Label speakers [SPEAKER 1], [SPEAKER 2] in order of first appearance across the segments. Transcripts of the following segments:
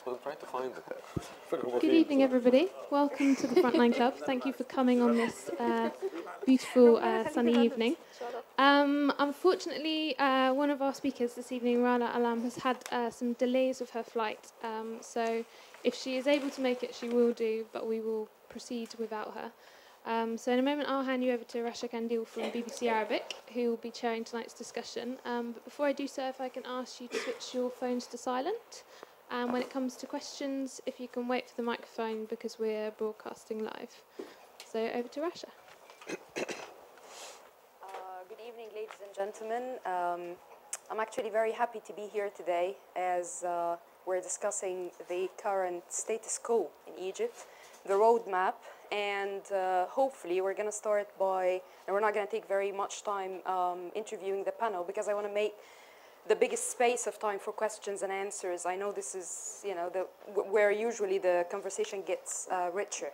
[SPEAKER 1] I'm trying to find it.
[SPEAKER 2] Good evening, everybody. Welcome to the Frontline Club. Thank you for coming on this beautiful sunny evening. Unfortunately, one of our speakers this evening, Rana Alam, has had some delays of her flight. So if she is able to make it, she will do, but we will proceed without her. So in a moment, I'll hand you over to Rasha Qandeel from BBC Arabic, who will be chairing tonight's discussion. But before I do so, if I can ask you to switch your phones to silent. And when it comes to questions, if you can wait for the microphone because we're broadcasting live. So over to Rasha.
[SPEAKER 3] Good evening, ladies and gentlemen. I'm actually very happy to be here today as we're discussing the current status quo in Egypt, the roadmap, and hopefully we're going to start by, and we're not going to take very much time interviewing the panel because I want to make the biggest space of time for questions and answers. I know this is, where usually the conversation gets richer.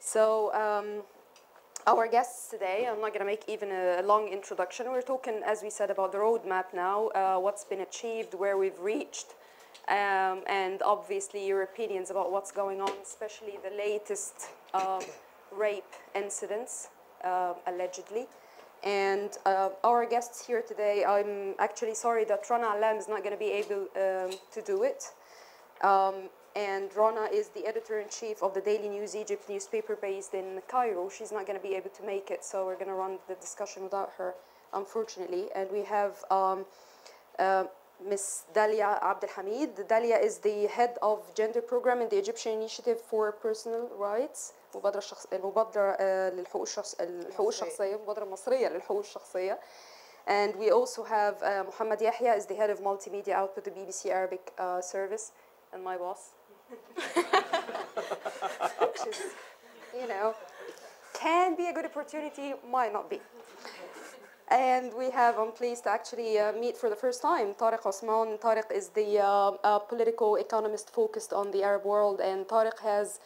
[SPEAKER 3] So our guests today, I'm not going to make even a long introduction. We're talking, as we said, about the roadmap now, what's been achieved, where we've reached, and obviously your opinions about what's going on, especially the latest rape incidents, allegedly. And our guests here today, I'm actually sorry that Rana Alam is not going to be able to do it. And Rana is the editor-in-chief of the Daily News Egypt newspaper based in Cairo. She's not going to be able to make it, so we're going to run the discussion without her, unfortunately. And we have Ms. Dalia Abdel Hamid. Dalia is the head of gender program in the Egyptian Initiative for Personal Rights. المبادرة للحقوق الشخصية مبادرة مصرية للحقوق الشخصية. And we also have Muhammad Yahya is the head of multimedia output, the BBC Arabic service, and my boss. Which is, can be a good opportunity, might not be. And we have, I'm pleased to actually meet for the first time Tariq Osman. Tariq is the political economist focused on the Arab world, and Tariq has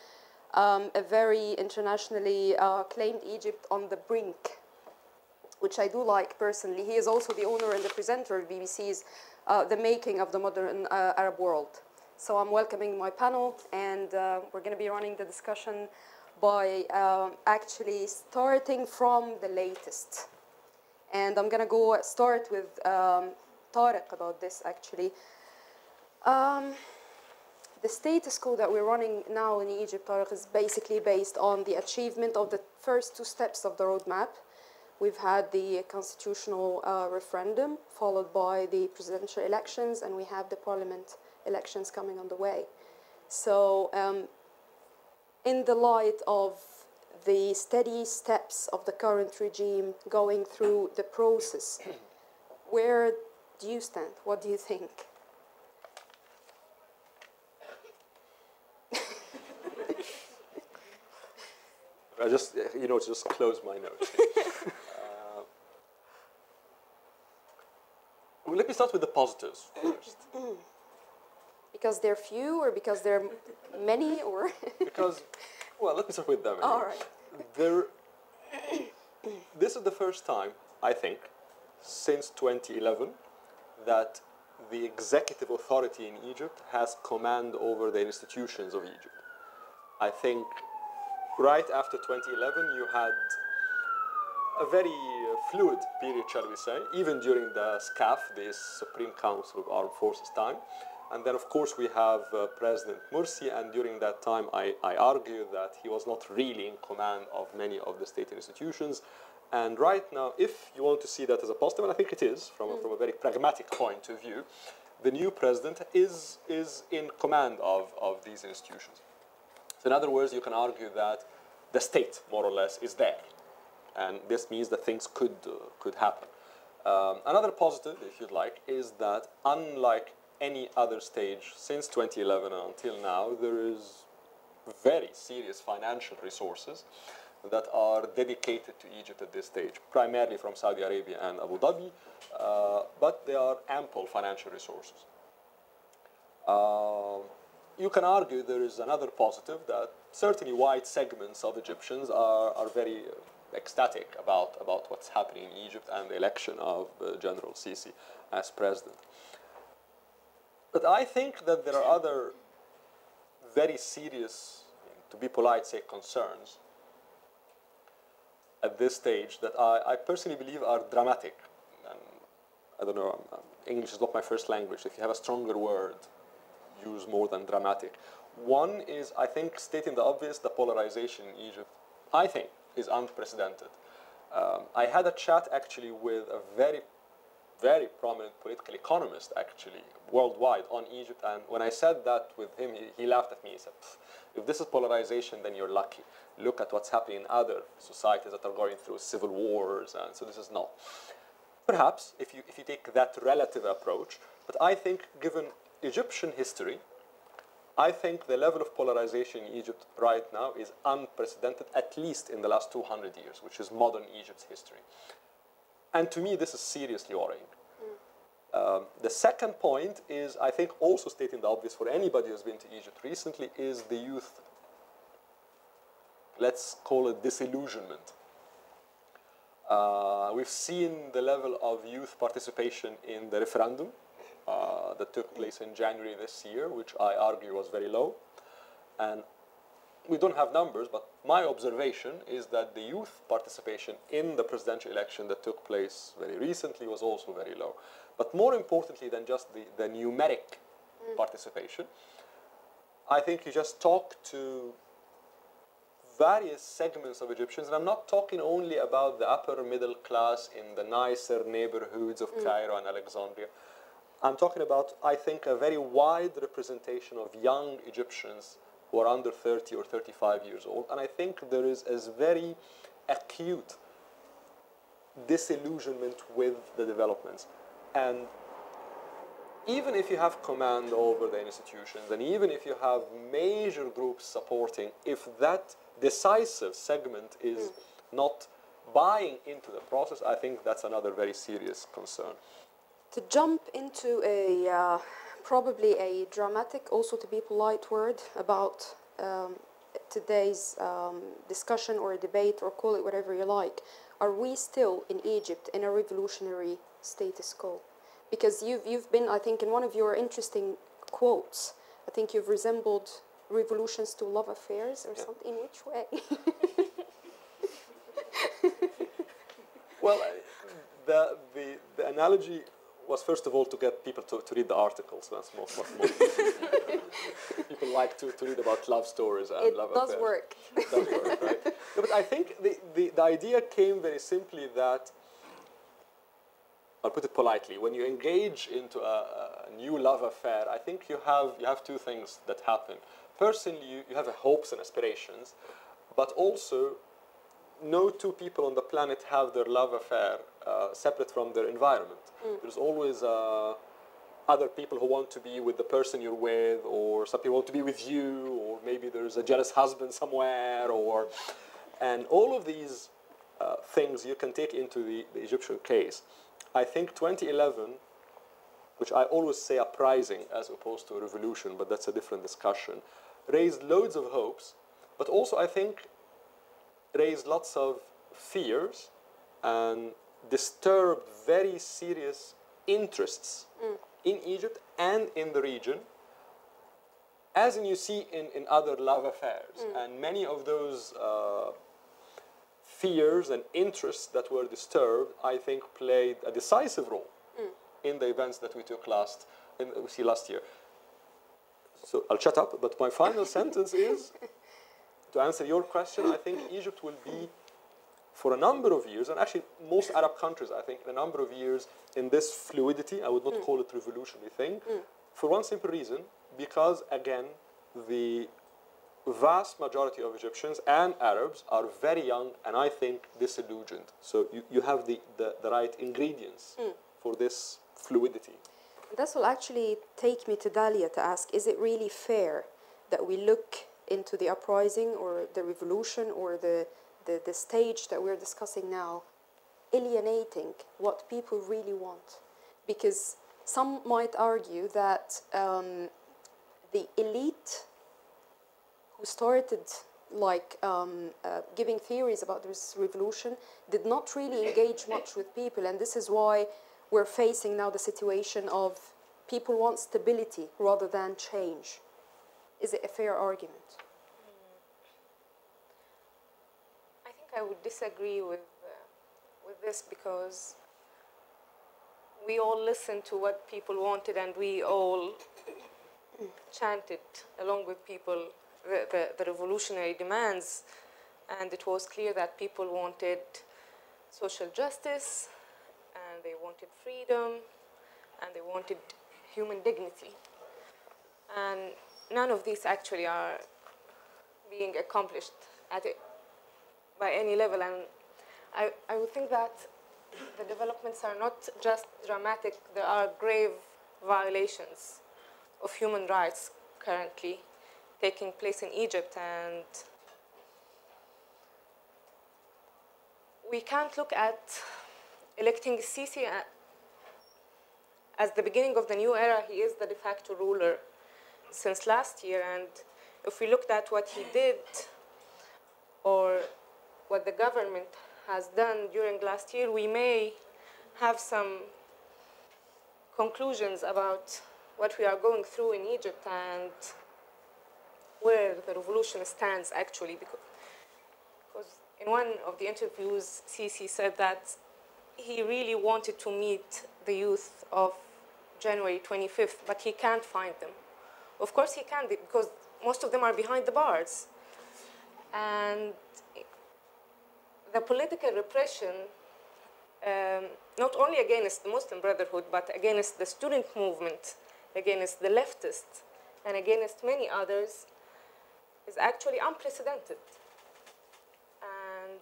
[SPEAKER 3] a very internationally claimed Egypt on the brink, which I do like personally. He is also the owner and the presenter of BBC's The Making of the Modern Arab World. So I'm welcoming my panel, and we're going to be running the discussion by actually starting from the latest. And I'm going to start with Tariq about this, actually. The status quo that we're running now in Egypt, Tariq, is basically based on the achievement of the first two steps of the roadmap. We've had the constitutional referendum, followed by the presidential elections, and we have the parliament elections coming on the way. So in the light of the steady steps of the current regime going through the process, where do you stand? What do you think?
[SPEAKER 1] I just, just close my notes. Well, let me start with the positives first.
[SPEAKER 3] Because they're few, or because they're many, or?
[SPEAKER 1] Because, well, let me start with them. Anyway.
[SPEAKER 3] All right.
[SPEAKER 1] This is the first time, I think, since 2011, that the executive authority in Egypt has command over the institutions of Egypt. I think right after 2011, you had a very fluid period, shall we say, even during the SCAF, the Supreme Council of Armed Forces time. And then, of course, we have President Morsi, and during that time, I argue that he was not really in command of many of the state institutions. And right now, if you want to see that as a positive, and I think it is, from a very pragmatic point of view, the new president is in command of these institutions. So in other words, you can argue that the state, more or less, is there. And this means that things could happen. Another positive, if you'd like, is that unlike any other stage since 2011 and until now, there is very serious financial resources that are dedicated to Egypt at this stage, primarily from Saudi Arabia and Abu Dhabi, but they are ample financial resources. You can argue there is another positive, that certainly wide segments of Egyptians are very ecstatic about what's happening in Egypt and the election of General al-Sisi as president. But I think that there are other very serious, to be polite, say concerns at this stage that I personally believe are dramatic. And I don't know, English is not my first language. If you have a stronger word, use more than dramatic. One is, I think, stating the obvious, the polarization in Egypt, I think, is unprecedented. I had a chat actually with a very, very prominent political economist, actually, worldwide on Egypt. And when I said that with him, he laughed at me. He said, if this is polarization, then you're lucky. Look at what's happening in other societies that are going through civil wars. And so this is not. Perhaps, if you take that relative approach, but I think given Egyptian history, I think the level of polarization in Egypt right now is unprecedented, at least in the last 200 years, which is modern Egypt's history. And to me, this is seriously worrying. The second point is, I think, also stating the obvious for anybody who's been to Egypt recently, is the youth, let's call it disillusionment. We've seen the level of youth participation in the referendum that took place in January this year, which I argue was very low. And we don't have numbers, but my observation is that the youth participation in the presidential election that took place very recently was also very low. But more importantly than just the numeric participation, I think you just talk to various segments of Egyptians, and I'm not talking only about the upper middle class in the nicer neighborhoods of Cairo and Alexandria. I'm talking about, I think, a very wide representation of young Egyptians who are under 30 or 35 years old. And I think there is a very acute disillusionment with the developments. And even if you have command over the institutions, and even if you have major groups supporting, if that decisive segment is not buying into the process, I think that's another very serious concern.
[SPEAKER 3] To jump into a probably a dramatic, also to be polite word about today's discussion or debate, or call it whatever you like, are we still in Egypt in a revolutionary status quo? Because you've been, I think, in one of your interesting quotes, I think you've resembled revolutions to love affairs or something. In which way?
[SPEAKER 1] Well, the analogy was, first of all, to get people to read the articles. That's more. People like to read about love stories and love affairs.
[SPEAKER 3] It does work.
[SPEAKER 1] It does work, right? No, but I think the idea came very simply that, I'll put it politely, when you engage into a new love affair, I think you have two things that happen. Personally, you have hopes and aspirations, but also no two people on the planet have their love affair separate from their environment. There's always other people who want to be with the person you're with, or some people want to be with you, or maybe there's a jealous husband somewhere, and all of these things you can take into the Egyptian case. I think 2011, which I always say uprising as opposed to a revolution, but that's a different discussion, raised loads of hopes, but also I think raised lots of fears and disturbed very serious interests in Egypt and in the region, as you see in other love affairs. And many of those fears and interests that were disturbed, I think, played a decisive role in the events that we see last year. So I'll shut up, but my final sentence is, to answer your question, I think Egypt will be, for a number of years, and actually most Arab countries, I think, in a number of years, in this fluidity, I would not call it revolutionary thing, for one simple reason, because, again, the vast majority of Egyptians and Arabs are very young and I think disillusioned. So you have the right ingredients for this fluidity.
[SPEAKER 3] This will actually take me to Dalia to ask, is it really fair that we look into the uprising or the revolution or the stage that we're discussing now, alienating what people really want? Because some might argue that the elite who started giving theories about this revolution did not really engage much with people, and this is why we're facing now the situation of people want stability rather than change. Is it a fair argument?
[SPEAKER 4] I think I would disagree with this, because we all listened to what people wanted, and we all chanted along with people the revolutionary demands, and it was clear that people wanted social justice, and they wanted freedom, and they wanted human dignity. And none of these actually are being accomplished by any level. And I would think that the developments are not just dramatic, there are grave violations of human rights currently taking place in Egypt. And we can't look at electing al-Sisi as the beginning of the new era. He is the de facto ruler since last year, and if we looked at what he did or what the government has done during last year, we may have some conclusions about what we are going through in Egypt and where the revolution stands actually. Because in one of the interviews, Sisi said that he really wanted to meet the youth of January 25th, but he can't find them. Of course he can, because most of them are behind the bars. And the political repression, not only against the Muslim Brotherhood, but against the student movement, against the leftists, and against many others, is actually unprecedented. And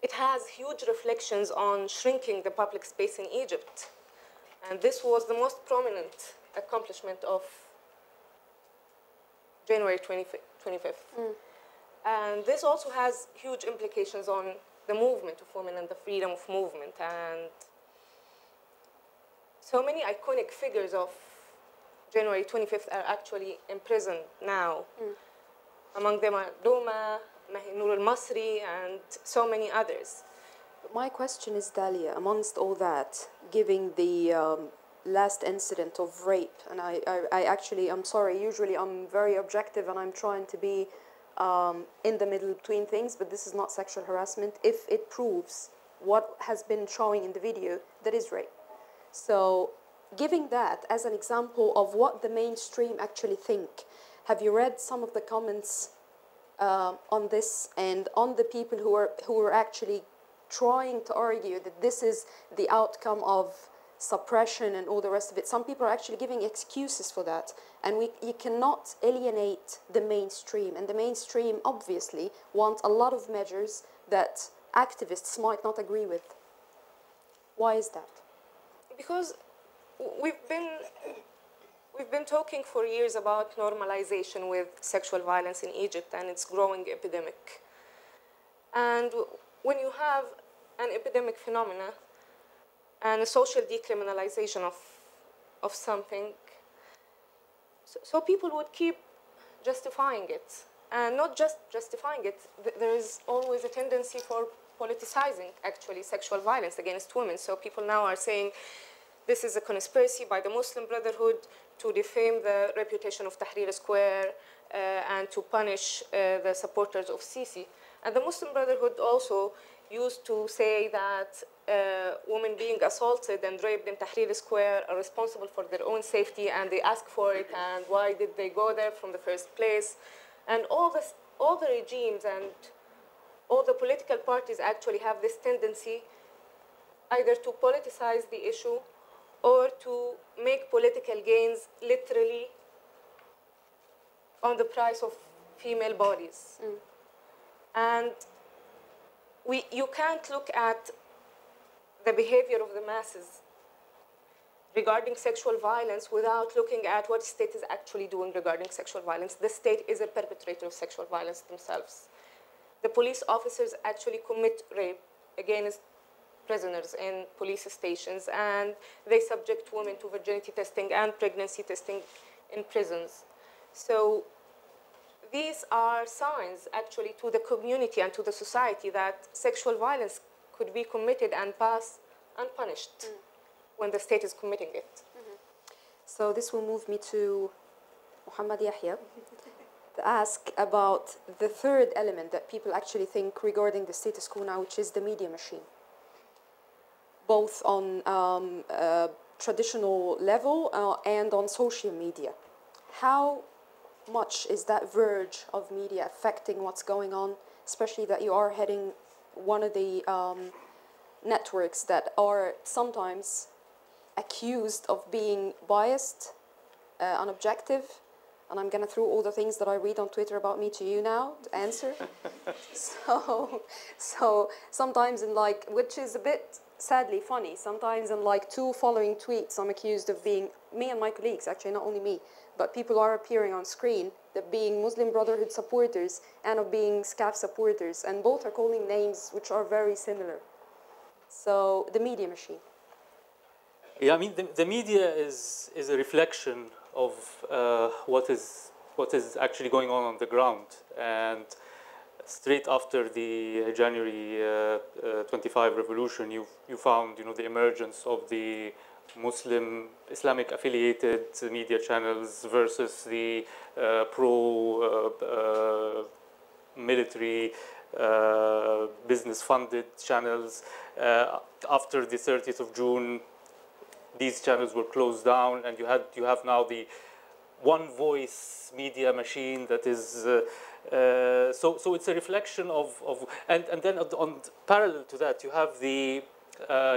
[SPEAKER 4] it has huge reflections on shrinking the public space in Egypt. And this was the most prominent accomplishment of January 25th. And this also has huge implications on the movement of women and the freedom of movement. And so many iconic figures of January 25th are actually imprisoned now. Among them are Doma, Noor al-Masri, and so many others.
[SPEAKER 3] My question is, Dalia, amongst all that, giving the last incident of rape, and I'm sorry, usually I'm very objective and I'm trying to be in the middle between things, but this is not sexual harassment if it proves what has been showing in the video that is rape. So giving that as an example of what the mainstream actually think, have you read some of the comments on this and on the people who are actually trying to argue that this is the outcome of suppression and all the rest of it? Some people are actually giving excuses for that, and you cannot alienate the mainstream, and the mainstream obviously want a lot of measures that activists might not agree with. Why is that?
[SPEAKER 4] Because we've been talking for years about normalization with sexual violence in Egypt and its growing epidemic. And when you have an epidemic phenomena and a social decriminalization of something, so people would keep justifying it. And not just justifying it, there is always a tendency for politicizing, actually, sexual violence against women. So people now are saying this is a conspiracy by the Muslim Brotherhood to defame the reputation of Tahrir Square and to punish the supporters of Sisi. And the Muslim Brotherhood also used to say that women being assaulted and raped in Tahrir Square are responsible for their own safety, and they ask for it, and why did they go there from the first place? And all the regimes and all the political parties actually have this tendency either to politicize the issue or to make political gains literally on the price of female bodies. And you can't look at the behavior of the masses regarding sexual violence without looking at what the state is actually doing regarding sexual violence. The state is a perpetrator of sexual violence themselves. The police officers actually commit rape against prisoners in police stations, and they subject women to virginity testing and pregnancy testing in prisons. So these are signs actually to the community and to the society that sexual violence could be committed and pass unpunished when the state is committing it.
[SPEAKER 3] So this will move me to Muhammad Yahya, to ask about the third element that people actually think regarding the status quo now, which is the media machine, both on traditional level and on social media. How much is that verge of media affecting what's going on, especially that you are heading one of the networks that are sometimes accused of being biased, unobjective, and I'm going to throw all the things that I read on Twitter about me to you now to answer. So sometimes in like, which is a bit sadly funny, sometimes in like 2 following tweets I'm accused of being, me and my colleagues, actually not only me, but people are appearing on screen, that being Muslim Brotherhood supporters and of being SCAF supporters, and both are calling names which are very similar. So the media machine.
[SPEAKER 5] Yeah, I mean, the media is a reflection of what is actually going on the ground. And straight after the January 25 revolution, you found, the emergence of the Muslim Islamic affiliated media channels versus the pro military business funded channels. After the 30th of June, these channels were closed down, and you have now the one voice media machine that is so it's a reflection of and then on parallel to that you have the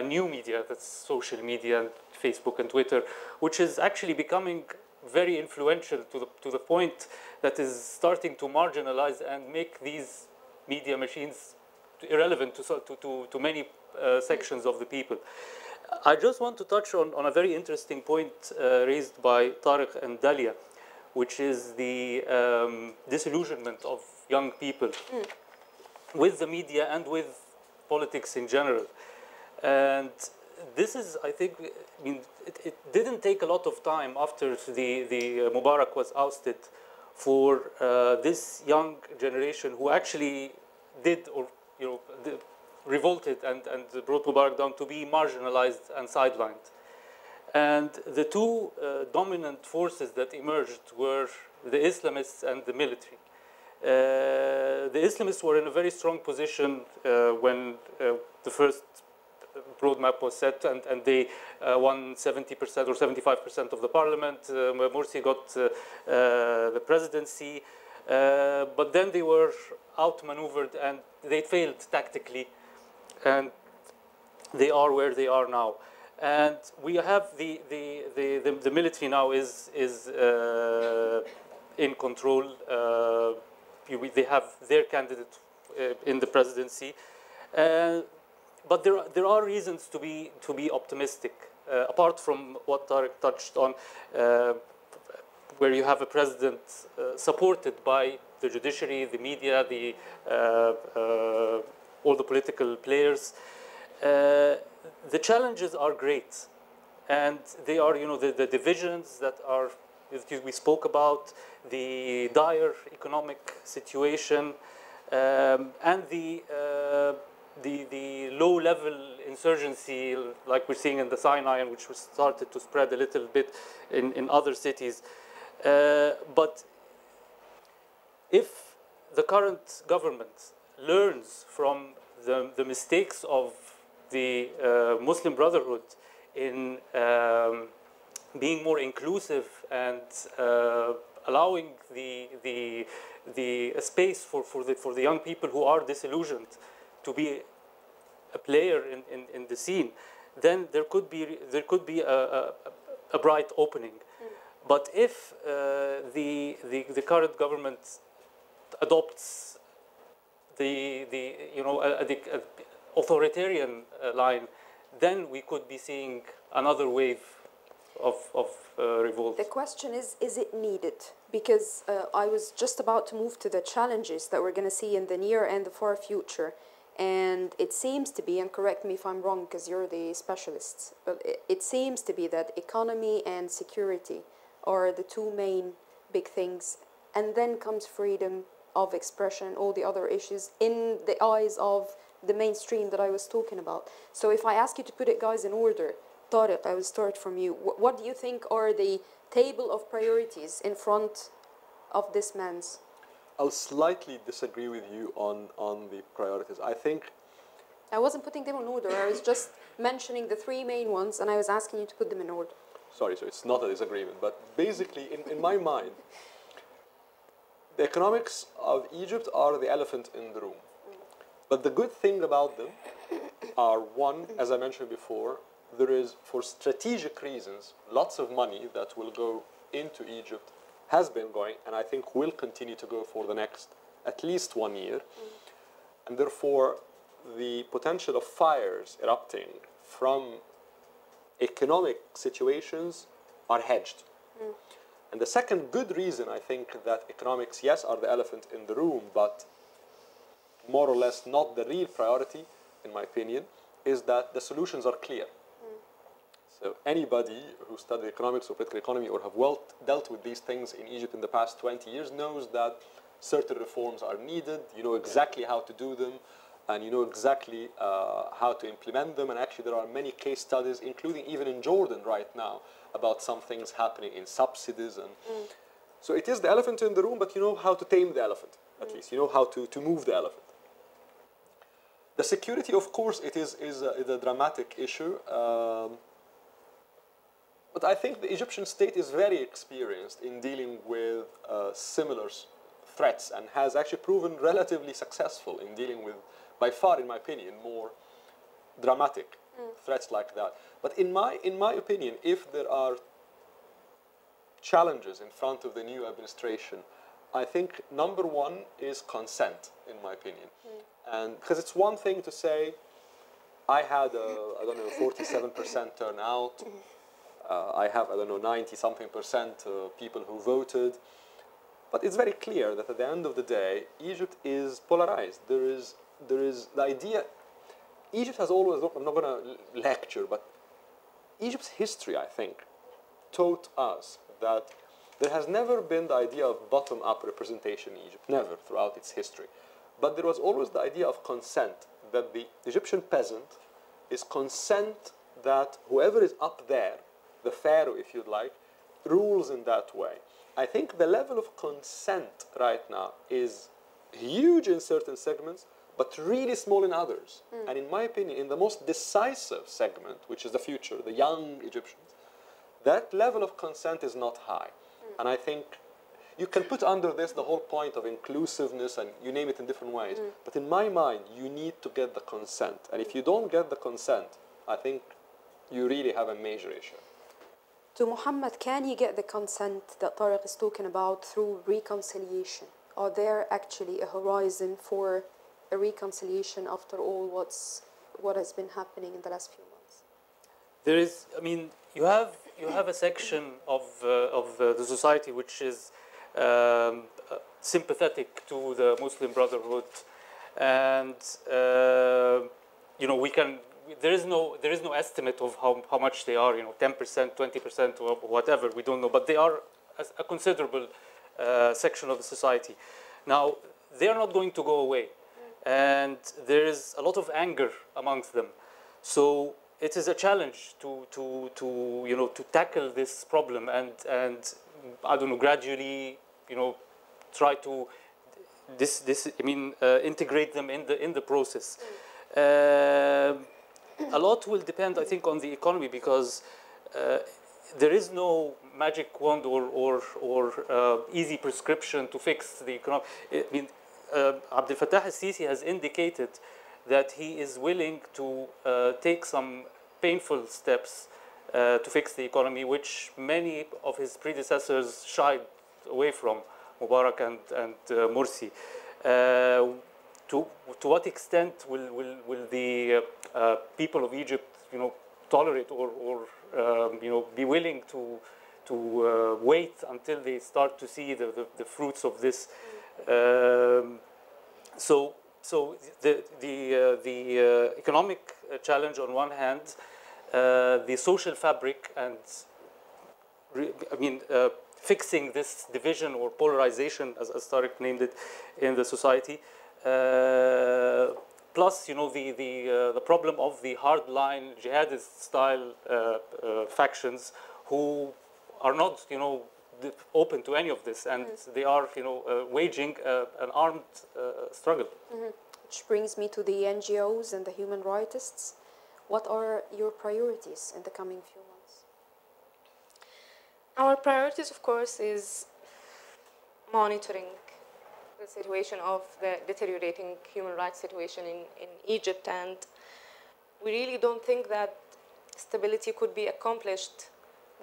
[SPEAKER 5] new media, that's social media and Facebook and Twitter, which is actually becoming very influential to the point that is starting to marginalize and make these media machines irrelevant to many sections of the people. I just want to touch on a very interesting point raised by Tariq and Dalia, which is the disillusionment of young people with the media and with politics in general. And this is, I think, it didn't take a lot of time after the Mubarak was ousted for this young generation who actually did, or revolted and brought Mubarak down, to be marginalized and sidelined. And the two dominant forces that emerged were the Islamists and the military. The Islamists were in a very strong position when the first roadmap was set, and they won 70% or 75% of the parliament. Morsi got the presidency, but then they were outmaneuvered and they failed tactically, and they are where they are now. And we have the military now is in control. They have their candidate in the presidency, but there are reasons to be optimistic. Apart from what Tariq touched on, where you have a president supported by the judiciary, the media, all the political players. The challenges are great, and they are, the divisions that we spoke about, the dire economic situation, and the low-level insurgency, like we're seeing in the Sinai, and which was started to spread a little bit in other cities. But if the current government learns from the mistakes of the Muslim Brotherhood in being more inclusive and allowing the space for the young people who are disillusioned to be a player in the scene, then there could be a bright opening. But if the current government adopts the authoritarian line, then we could be seeing another wave of revolt.
[SPEAKER 3] The question is it needed? Because I was just about to move to the challenges that we're going to see in the near and the far future. And it seems to be, and correct me if I'm wrong because you're the specialists, but it seems to be that economy and security are the two main big things. And then comes freedom of expression, all the other issues in the eyes of the mainstream that I was talking about. So if I ask you to put it, guys, in order, Tariq, I will start from you. What do you think are the table of priorities in front of this man's?
[SPEAKER 1] I'll slightly disagree with you on the priorities. I think
[SPEAKER 3] I wasn't putting them in order. I was just mentioning the three main ones, and I was asking you to put them in order.
[SPEAKER 1] sorry, so it's not a disagreement, but basically, in my mind, the economics of Egypt are the elephant in the room. But the good thing about them are, one, as I mentioned before, there is, for strategic reasons, lots of money that will go into Egypt, has been going, and I think will continue to go for the next at least 1 year. And therefore, the potential of fires erupting from economic situations are hedged. And the second good reason, I think, that economics, yes, are the elephant in the room, but more or less not the real priority, in my opinion, is that the solutions are clear. So anybody who studied economics or political economy or have well dealt with these things in Egypt in the past 20 years knows that certain reforms are needed, you know exactly how to do them, and you know exactly how to implement them. And actually there are many case studies, including even in Jordan right now, about some things happening in subsidies. And so it is the elephant in the room, but you know how to tame the elephant, at least. You know how to move the elephant. The security, of course, it is a dramatic issue. But I think the Egyptian state is very experienced in dealing with similar threats and has actually proven relatively successful in dealing with, by far, in my opinion, more dramatic threats like that. But in my opinion, if there are challenges in front of the new administration, I think number one is consent, in my opinion. And because it's one thing to say, I had I don't know, 47% turnout. I have, I don't know, 90-something% people who voted. But it's very clear that at the end of the day, Egypt is polarized. There is the idea, Egypt has always, I'm not going to lecture, but Egypt's history, I think, taught us that there has never been the idea of bottom-up representation in Egypt, never throughout its history. But there was always the idea of consent, that the Egyptian peasant is consent that whoever is up there, the pharaoh, if you'd like, rules in that way. I think the level of consent right now is huge in certain segments, but really small in others. And in my opinion, in the most decisive segment, which is the future, the young Egyptians, that level of consent is not high. And I think you can put under this the whole point of inclusiveness and you name it in different ways. But in my mind, you need to get the consent. And if you don't get the consent, I think you really have a major issue.
[SPEAKER 3] To Muhammad, can you get the consent that Tariq is talking about through reconciliation? Are there actually a horizon for a reconciliation after all what has been happening in the last few months?
[SPEAKER 5] There is, I mean, you have a section of the society which is sympathetic to the Muslim Brotherhood, and you know, there is no estimate of how much they are, you know, 10%, 20%, or whatever, we don't know, but they are a considerable section of the society. Now, they are not going to go away, and there is a lot of anger amongst them. So it is a challenge to tackle this problem and I don't know, gradually, you know, try to integrate them in the process. A lot will depend, I think, on the economy, because there is no magic wand or easy prescription to fix the economy. I mean, Abdel Fattah al-Sisi has indicated that he is willing to take some painful steps to fix the economy, which many of his predecessors shied away from, Mubarak and Morsi. To what extent will the people of Egypt, you know, tolerate or you know, be willing to wait until they start to see the fruits of this? So the economic challenge on one hand, the social fabric, and fixing this division or polarization, as Tariq named it, in the society. plus, the problem of the hardline jihadist-style factions who are not, open to any of this, and they are, waging an armed struggle.
[SPEAKER 3] Which brings me to the NGOs and the human rightists. What are your priorities in the coming few months?
[SPEAKER 4] Our priorities, of course, is monitoring the situation of the deteriorating human rights situation in Egypt, and we really don't think that stability could be accomplished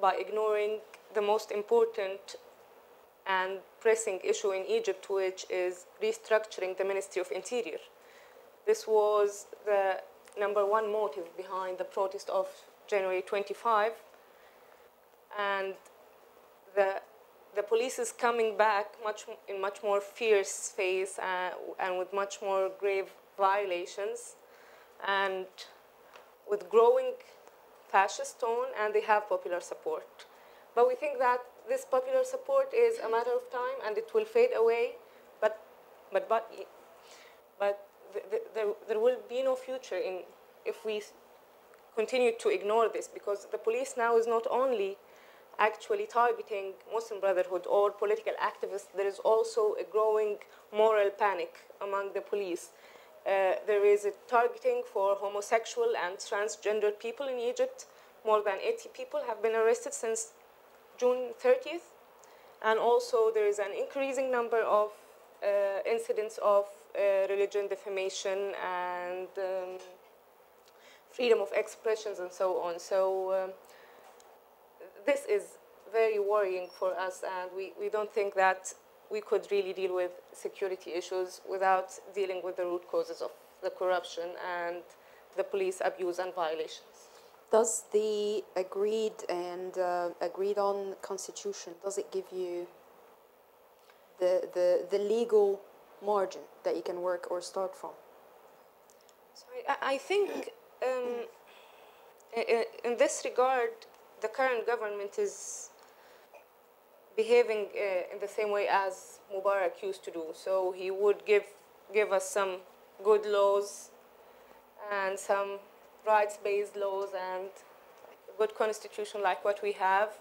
[SPEAKER 4] by ignoring the most important and pressing issue in Egypt, which is restructuring the Ministry of Interior. This was the #1 motive behind the protest of January 25, and the police is coming back in much more fierce phase and with much more grave violations and with growing fascist tone, and they have popular support. But we think that this popular support is a matter of time and it will fade away, but there will be no future if we continue to ignore this, because the police now is not only actually targeting Muslim Brotherhood or political activists, there is also a growing moral panic among the police. There is a targeting for homosexual and transgender people in Egypt. More than 80 people have been arrested since June 30th. And also there is an increasing number of incidents of religion defamation and freedom of expressions and so on. So this is very worrying for us, and we don't think that we could really deal with security issues without dealing with the root causes of the corruption and the police abuse and violations.
[SPEAKER 3] Does the agreed on constitution, does it give you the legal margin that you can work or start from?
[SPEAKER 4] So I think in this regard, the current government is behaving in the same way as Mubarak used to do. So he would give us some good laws and some rights-based laws and a good constitution like what we have,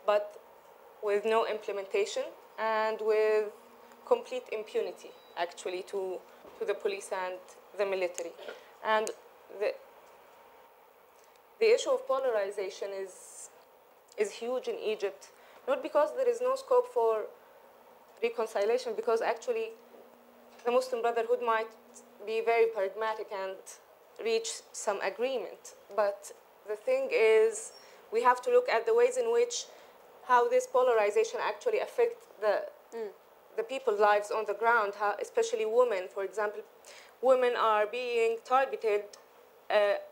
[SPEAKER 4] but with no implementation and with complete impunity, actually, to the police and the military. And the issue of polarization is huge in Egypt, not because there is no scope for reconciliation, because actually the Muslim Brotherhood might be very pragmatic and reach some agreement. But the thing is, we have to look at the ways in which how this polarization actually affects the people's lives on the ground, how, especially women. For example, women are being targeted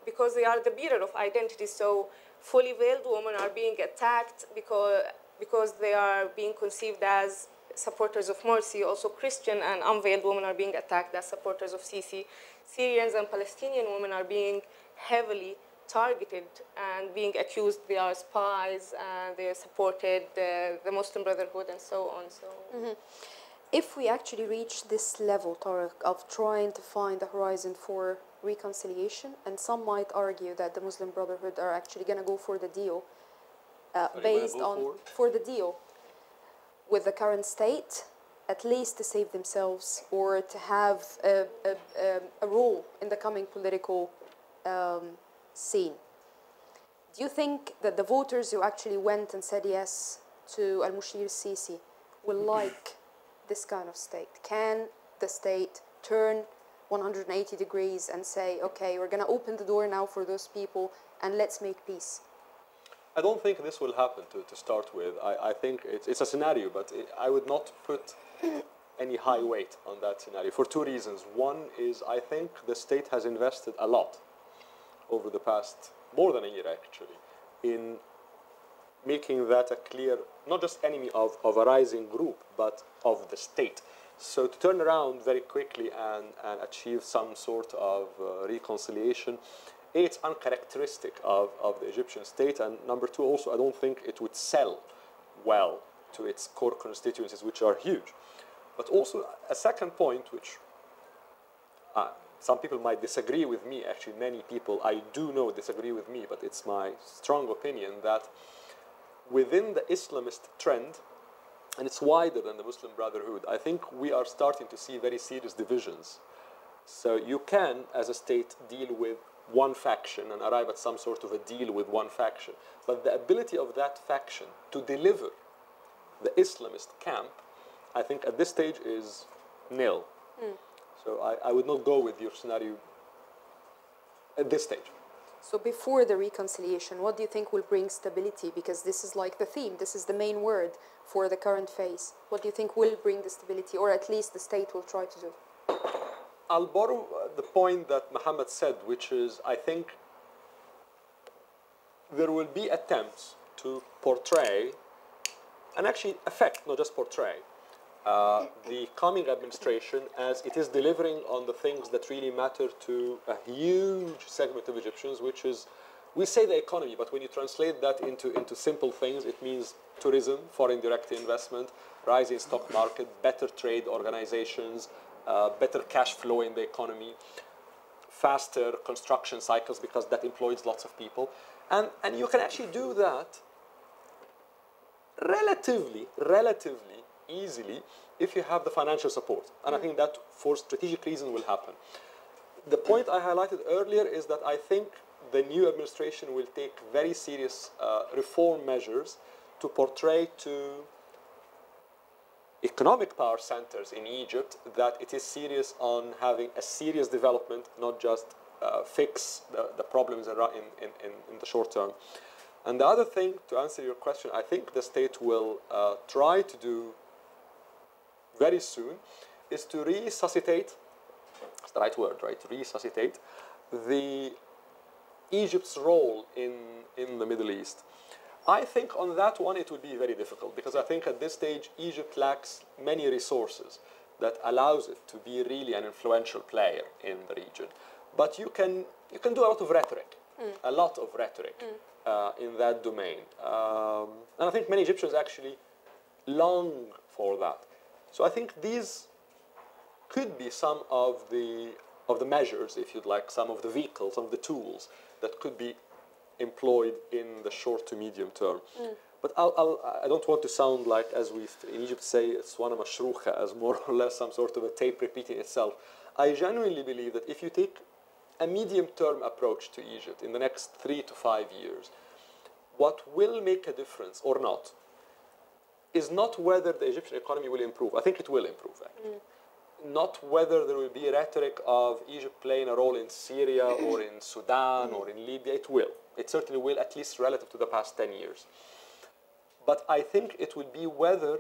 [SPEAKER 4] because they are the bearer of identity. So fully veiled women are being attacked because they are being conceived as supporters of Morsi. Also Christian and unveiled women are being attacked as supporters of Sisi. Syrians and Palestinian women are being heavily targeted and being accused they are spies and they supported the Muslim Brotherhood and so on. So.
[SPEAKER 3] If we actually reach this level, Tariq, of trying to find a horizon for reconciliation, and some might argue that the Muslim Brotherhood are actually going to go for the deal, for the deal with the current state, at least to save themselves or to have a role in the coming political scene. Do you think that the voters who actually went and said yes to al-Sisi will like this kind of state? Can the state turn 180 degrees and say, okay, we're going to open the door now for those people and let's make peace?
[SPEAKER 1] I don't think this will happen to start with. I think it's a scenario, but I would not put any high weight on that scenario for two reasons. One is I think the state has invested a lot over the past, more than a year actually, in making that a clear, not just enemy of a rising group, but of the state. So to turn around very quickly and achieve some sort of reconciliation, A, it's uncharacteristic of the Egyptian state, and number two, also, I don't think it would sell well to its core constituencies, which are huge. But also a second point, which some people might disagree with me, actually many people I do know disagree with me, but it's my strong opinion that within the Islamist trend, and it's wider than the Muslim Brotherhood, I think we are starting to see very serious divisions. So you can, as a state, deal with one faction and arrive at some sort of a deal with one faction. But the ability of that faction to deliver the Islamist camp, I think at this stage is nil. So I would not go with your scenario at this stage.
[SPEAKER 3] So before the reconciliation, what do you think will bring stability? Because this is like the theme, this is the main word for the current phase. What do you think will bring the stability, or at least the state will try to do?
[SPEAKER 1] I'll borrow the point that Mohammed said, which is, I think there will be attempts to portray, and actually affect, not just portray, the coming administration as it is delivering on the things that really matter to a huge segment of Egyptians, which is, we say the economy, but when you translate that into simple things, it means tourism, foreign direct investment, rising stock market, better trade organizations, better cash flow in the economy, faster construction cycles because that employs lots of people. And you can actually do that relatively easily if you have the financial support. And I think that for strategic reasons will happen. The point I highlighted earlier is that I think the new administration will take very serious reform measures to portray to economic power centers in Egypt that it is serious on having a serious development, not just fix the problems in the short term. And the other thing, to answer your question, I think the state will try to do very soon is to resuscitate, that's the right word, right? Resuscitate Egypt's role in the Middle East. I think on that one it would be very difficult because I think at this stage Egypt lacks many resources that allows it to be really an influential player in the region. But you can do a lot of rhetoric, in that domain. And I think many Egyptians actually long for that. So I think these could be some of the measures, if you'd like, some of the vehicles, some of the tools that could be employed in the short to medium term. But I don't want to sound like, as we in Egypt say, it's one of mashruha, as more or less some sort of a tape repeating itself. I genuinely believe that if you take a medium-term approach to Egypt in the next 3 to 5 years, what will make a difference or not is not whether the Egyptian economy will improve. I think it will improve, actually. Not whether there will be rhetoric of Egypt playing a role in Syria or in Sudan or in Libya. It will. It certainly will, at least relative to the past 10 years. But I think it will be whether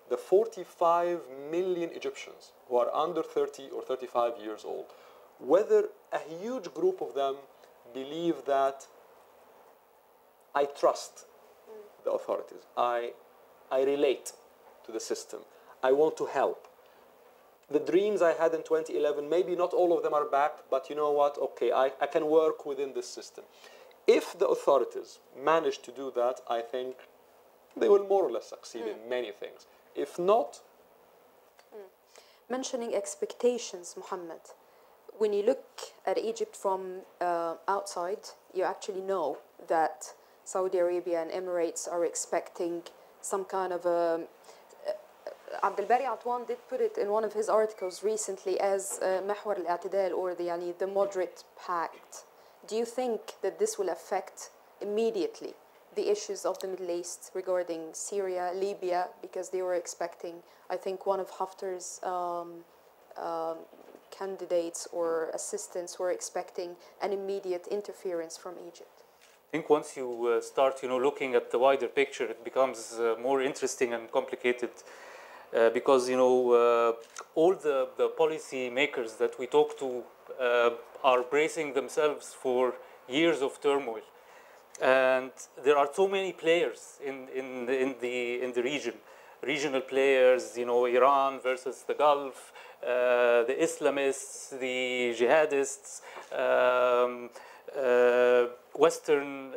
[SPEAKER 1] the 45 million Egyptians who are under 30 or 35 years old, whether a huge group of them believe that I trust the authorities, I relate to the system, I want to help. The dreams I had in 2011, maybe not all of them are back, but you know what, okay, I can work within this system. If the authorities manage to do that, I think they will more or less succeed in many things. If not...
[SPEAKER 3] Mentioning expectations, Mohammed, when you look at Egypt from outside, you actually know that Saudi Arabia and Emirates are expecting some kind of a... Abdel Fattah did put it in one of his articles recently as محور الاعتدال, or the moderate pact. Do you think that this will affect immediately the issues of the Middle East regarding Syria, Libya, because they were expecting, I think one of Haftar's candidates or assistants were expecting an immediate interference from Egypt?
[SPEAKER 5] I think once you start, looking at the wider picture, it becomes more interesting and complicated. Because all the policy makers that we talk to are bracing themselves for years of turmoil, and there are so many players in the region, regional players. Iran versus the Gulf, the Islamists, the jihadists, Western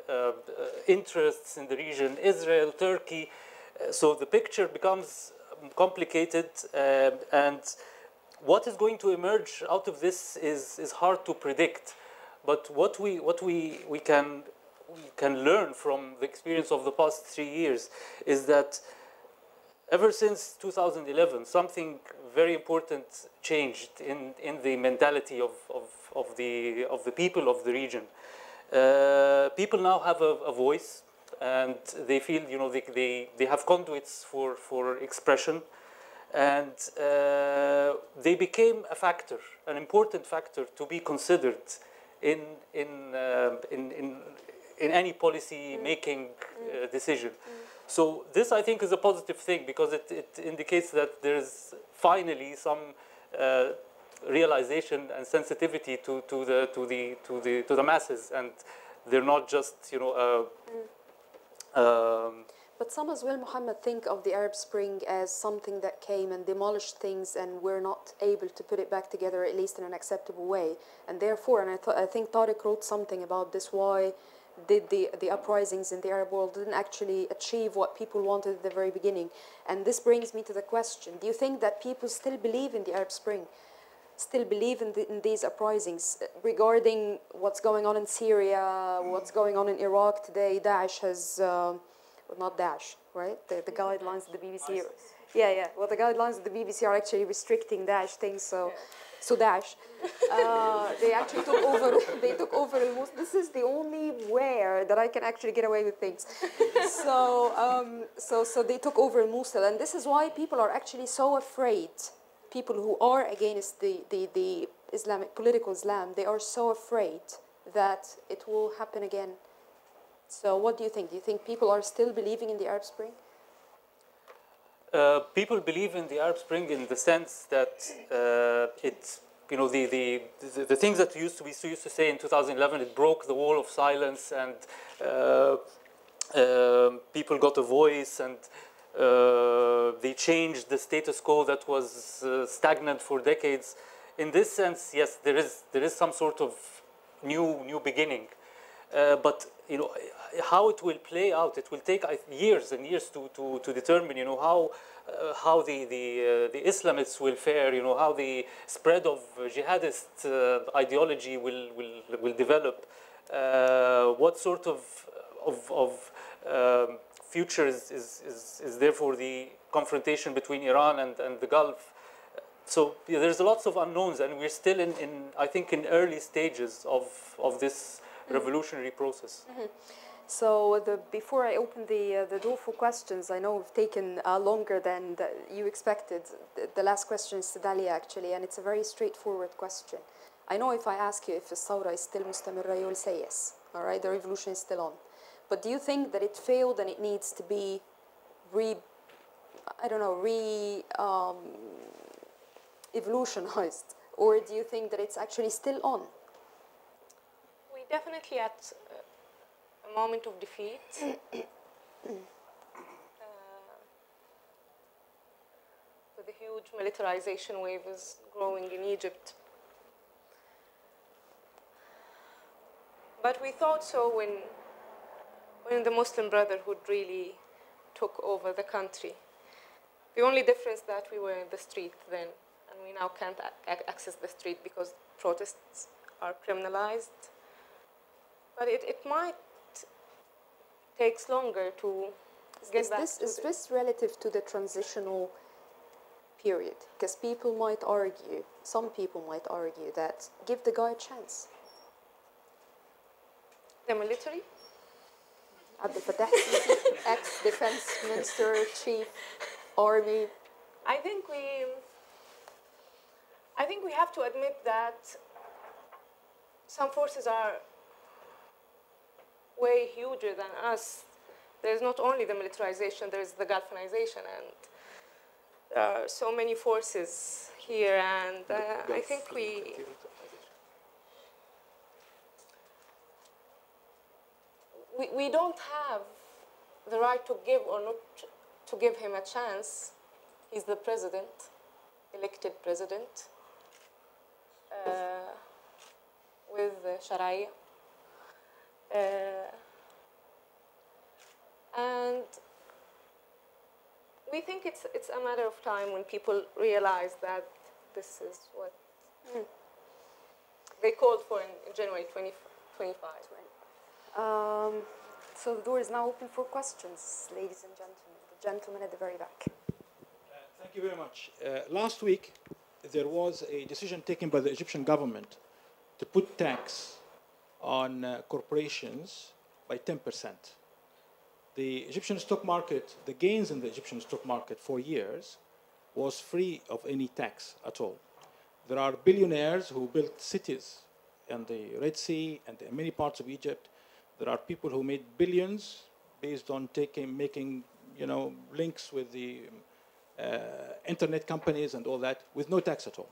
[SPEAKER 5] interests in the region, Israel, Turkey. So the picture becomes complicated, and what is going to emerge out of this is hard to predict. But what we can learn from the experience of the past 3 years is that ever since 2011, something very important changed in the mentality of the people of the region. People now have a voice, and they feel, you know, they have conduits for expression, and they became a factor, an important factor to be considered in any policy making decision. So this, I think, is a positive thing, because it indicates that there's finally some realization and sensitivity to the masses, and they're not just, you know.
[SPEAKER 3] But some as well, Muhammad, think of the Arab Spring as something that came and demolished things, and we're not able to put it back together, at least in an acceptable way. And therefore, and I think Tariq wrote something about this, why did the uprisings in the Arab world didn't actually achieve what people wanted at the very beginning. And this brings me to the question, do you think that people still believe in the Arab Spring, still believe in these uprisings, regarding what's going on in Syria, what's going on in Iraq today? Daesh has, not Daesh, right? The guidelines of the BBC. Yeah. Well, the guidelines of the BBC are actually restricting Daesh things, so... Yeah. So Daesh, they actually took over. They took over almost. This is the only where that I can actually get away with things. So they took over Mosul, and this is why people are actually so afraid. People who are against the Islamic political Islam, they are so afraid that it will happen again. So what do you think? Do you think people are still believing in the Arab Spring?
[SPEAKER 5] People believe in the Arab Spring in the sense that it's, you know, the things that we used to say in 2011, it broke the wall of silence, and people got a voice, and they changed the status quo that was stagnant for decades. In this sense, yes, there is some sort of new beginning, but you know how it will play out. It will take years and years to determine, you know, how the Islamists will fare. You know, how the spread of jihadist ideology will develop. What sort of future is there for the confrontation between Iran and the Gulf? So yeah, there's lots of unknowns, and we're still in I think in early stages of this revolutionary process.
[SPEAKER 3] So before I open the door for questions, I know we've taken longer than you expected. The last question is to Dalia, actually, and it's a very straightforward question. I know if I ask you if the Thawra is still mustamirra, you will say yes. All right, the revolution is still on. But do you think that it failed and it needs to be evolutionized, or do you think that it's actually still on?
[SPEAKER 4] We definitely at a moment of defeat. The huge militarization wave is growing in Egypt. But we thought so when the Muslim Brotherhood really took over the country. The only difference that we were in the street then, and we now can't access the street because protests are criminalized. But it might take longer to get back to
[SPEAKER 3] Is this relative to the transitional period? Because people might argue, some people might argue that give the guy a chance.
[SPEAKER 4] the military?
[SPEAKER 3] Abdel Fattah, ex-defense minister, chief, army.
[SPEAKER 4] I think we have to admit that some forces are way huger than us. There's not only the militarization, there's the Gulfanization, and there are so many forces here, and I think we don't have the right to give or not to give him a chance. He's the president, elected president, with Sharia. And we think it's a matter of time when people realize that this is what they called for in January 2025.
[SPEAKER 3] So the door is now open for questions, ladies and gentlemen. The gentleman at the very back.
[SPEAKER 6] Thank you very much. Last week, there was a decision taken by the Egyptian government to put tax on corporations by 10%. The Egyptian stock market, the gains in the Egyptian stock market for years was free of any tax at all. There are billionaires who built cities in the Red Sea and in many parts of Egypt. There are people who made billions based on making links with the internet companies and all that with no tax at all.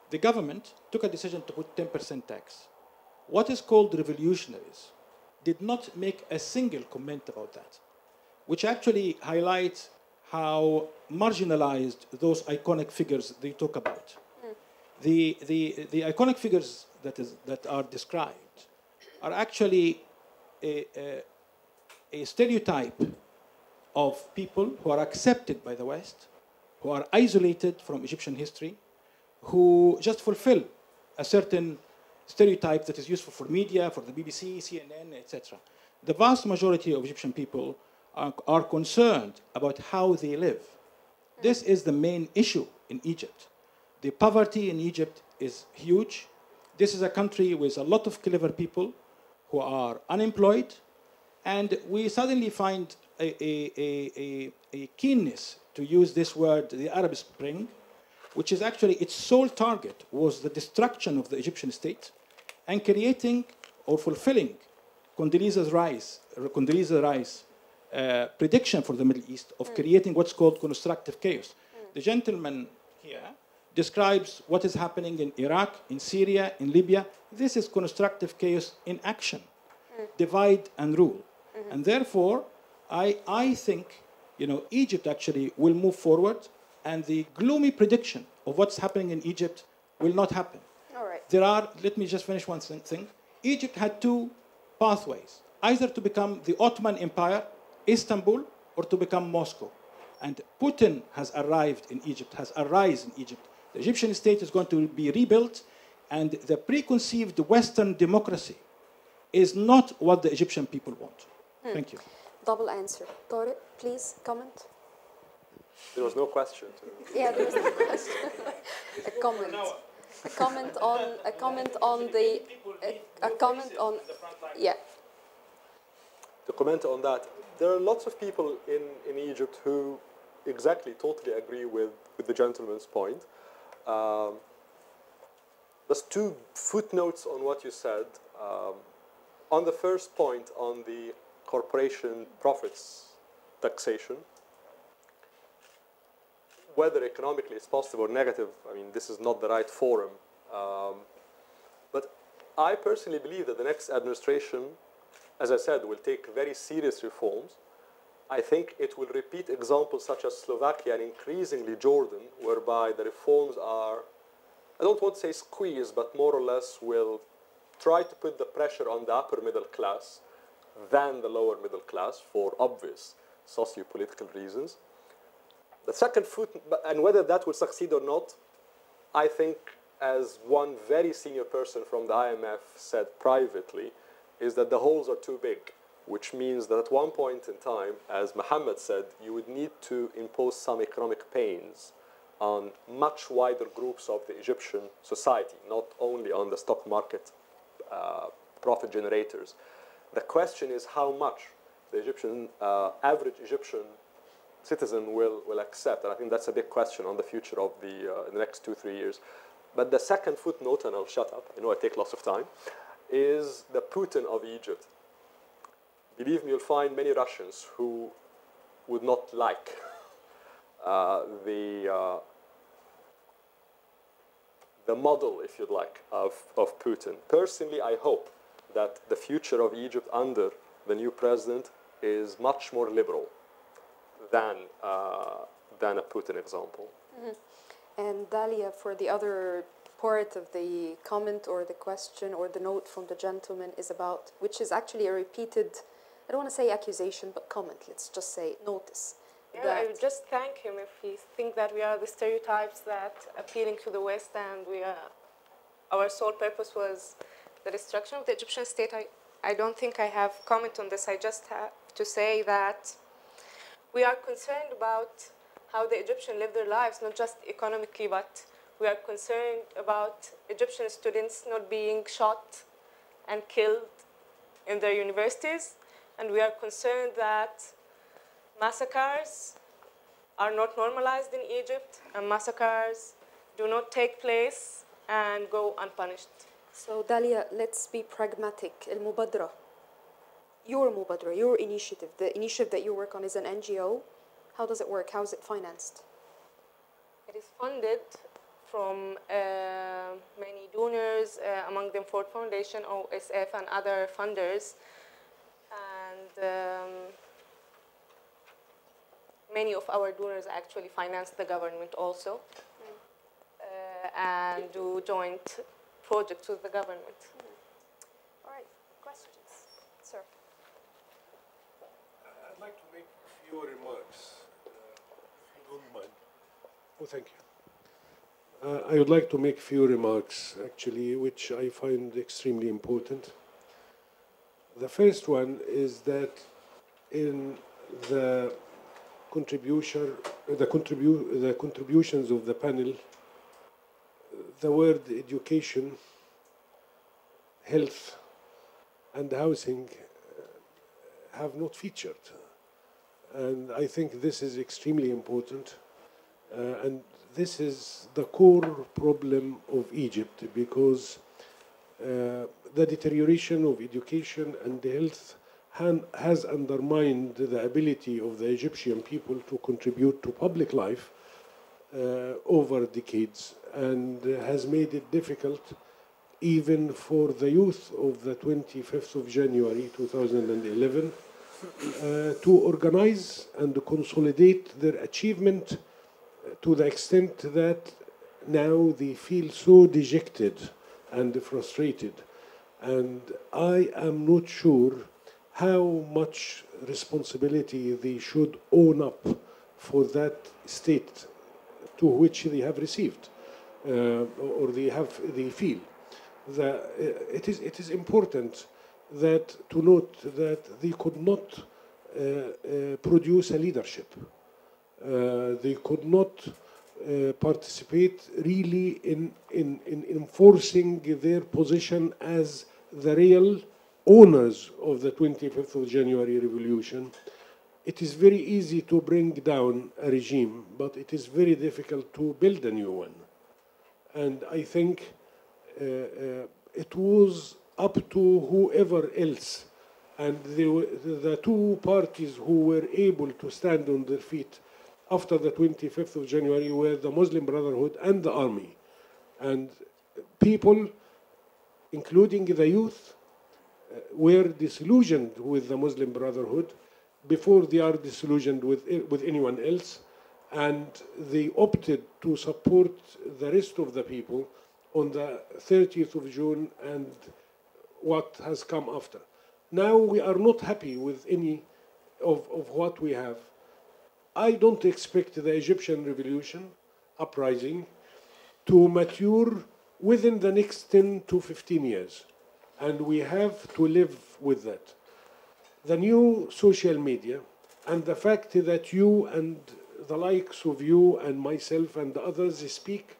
[SPEAKER 6] The government took a decision to put 10% tax. What is called revolutionaries did not make a single comment about that, which actually highlights how marginalized those iconic figures they talk about. The iconic figures that are described are actually a stereotype of people who are accepted by the West, who are isolated from Egyptian history, who just fulfill a certain stereotype that is useful for media, for the BBC, CNN, etc. The vast majority of Egyptian people are concerned about how they live. This is the main issue in Egypt. The poverty in Egypt is huge. This is a country with a lot of clever people who are unemployed, and we suddenly find a keenness, to use this word, the Arab Spring, which is actually its sole target was the destruction of the Egyptian state and creating or fulfilling Condoleezza Rice's prediction for the Middle East of creating what's called constructive chaos. The gentleman here describes what is happening in Iraq, in Syria, in Libya. This is constructive chaos in action, divide and rule. And therefore, I think Egypt actually will move forward, and the gloomy prediction of what's happening in Egypt will not happen.
[SPEAKER 3] All right.
[SPEAKER 6] Let me just finish one thing. Egypt had two pathways, either to become the Ottoman Empire, Istanbul, or to become Moscow. And Putin has arrived in Egypt, has arisen in Egypt. The Egyptian state is going to be rebuilt, and the preconceived Western democracy is not what the Egyptian people want. Thank you.
[SPEAKER 3] Double answer. Tariq, please comment.
[SPEAKER 1] There was no question.
[SPEAKER 3] Yeah, there was no question. A comment. A comment on. Yeah.
[SPEAKER 1] To comment on that, there are lots of people in Egypt who totally agree with the gentleman's point. There's two footnotes on what you said. On the first point, on the corporation profits taxation, whether economically it's positive or negative, I mean, this is not the right forum. But I personally believe that the next administration, as I said, will take very serious reforms. I think it will repeat examples such as Slovakia and increasingly Jordan, whereby the reforms are, I don't want to say squeezed, but more or less will try to put the pressure on the upper middle class than the lower middle class for obvious socio-political reasons. The second and whether that will succeed or not, I think, as one very senior person from the IMF said privately, is that the holes are too big, which means that at one point in time, as Mohammed said, you would need to impose some economic pains on much wider groups of the Egyptian society, not only on the stock market profit generators. The question is how much the average Egyptian citizen will accept, and I think that's a big question on the future of the next 2-3 years. But the second footnote, and I'll shut up, I know I take lots of time, is the Putin of Egypt. Believe me, you'll find many Russians who would not like the model, if you'd like, of Putin. Personally, I hope that the future of Egypt under the new president is much more liberal than a Putin example.
[SPEAKER 3] And Dalia, for the other part of the comment or the question or the note from the gentleman is about, which is actually a repeated, I don't want to say accusation, but comment, let's just say notice.
[SPEAKER 4] Yeah, I would just thank him if he thinks that we are the stereotypes that appealing to the West and our sole purpose was the destruction of the Egyptian state. I don't think I have comment on this. I just have to say that we are concerned about how the Egyptians live their lives, not just economically, but we are concerned about Egyptian students not being shot and killed in their universities. And we are concerned that massacres are not normalized in Egypt, and massacres do not take place and go unpunished.
[SPEAKER 3] So Dalia, let's be pragmatic. المبادرة, your initiative, the initiative that you work on is an NGO. How does it work? How is it financed?
[SPEAKER 4] It is funded from many donors, among them Ford Foundation, OSF, and other funders. And many of our donors actually finance the government also, and do joint projects with the government.
[SPEAKER 3] All right, questions? Sir.
[SPEAKER 7] I'd like to make a few remarks, if you don't mind. Oh, thank you. I would like to make a few remarks, actually, which I find extremely important. The first one is that in the contributions of the panel, the word education, health, and housing have not featured. And I think this is extremely important. And this is the core problem of Egypt, because the deterioration of education and health has undermined the ability of the Egyptian people to contribute to public life over decades, and has made it difficult even for the youth of the 25th of January 2011 to organize and consolidate their achievement to the extent that now they feel so dejected and frustrated. And I am not sure how much responsibility they should own up for that state to which they have received, or they feel. It is important that to note that they could not produce a leadership. They could not participate really in enforcing their position as the real owners of the 25th of January revolution. It is very easy to bring down a regime, but it is very difficult to build a new one. And I think it was up to whoever else, and the two parties who were able to stand on their feet after the 25th of January were the Muslim Brotherhood and the army. And people, including the youth, were disillusioned with the Muslim Brotherhood before they are disillusioned with anyone else, and they opted to support the rest of the people on the 30th of June and what has come after. Now we are not happy with any of what we have. I don't expect the Egyptian revolution, uprising, to mature within the next 10 to 15 years. And we have to live with that. The new social media and the fact that you and the likes of you and myself and the others speak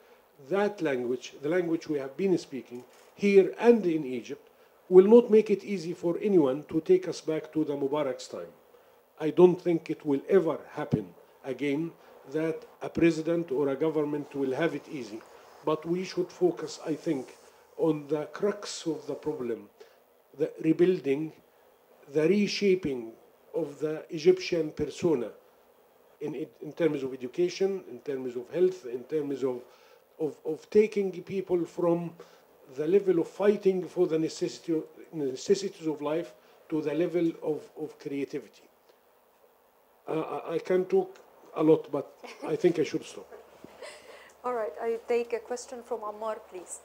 [SPEAKER 7] that language, the language we have been speaking here and in Egypt, will not make it easy for anyone to take us back to the Mubarak's time. I don't think it will ever happen again that a president or a government will have it easy. But we should focus, I think, on the crux of the problem, the rebuilding, the reshaping of the Egyptian persona in terms of education, in terms of health, in terms of taking people from the level of fighting for the necessities of life to the level of creativity. I can talk a lot, but I think I should stop.
[SPEAKER 3] All right, I take a question from Ammar, please.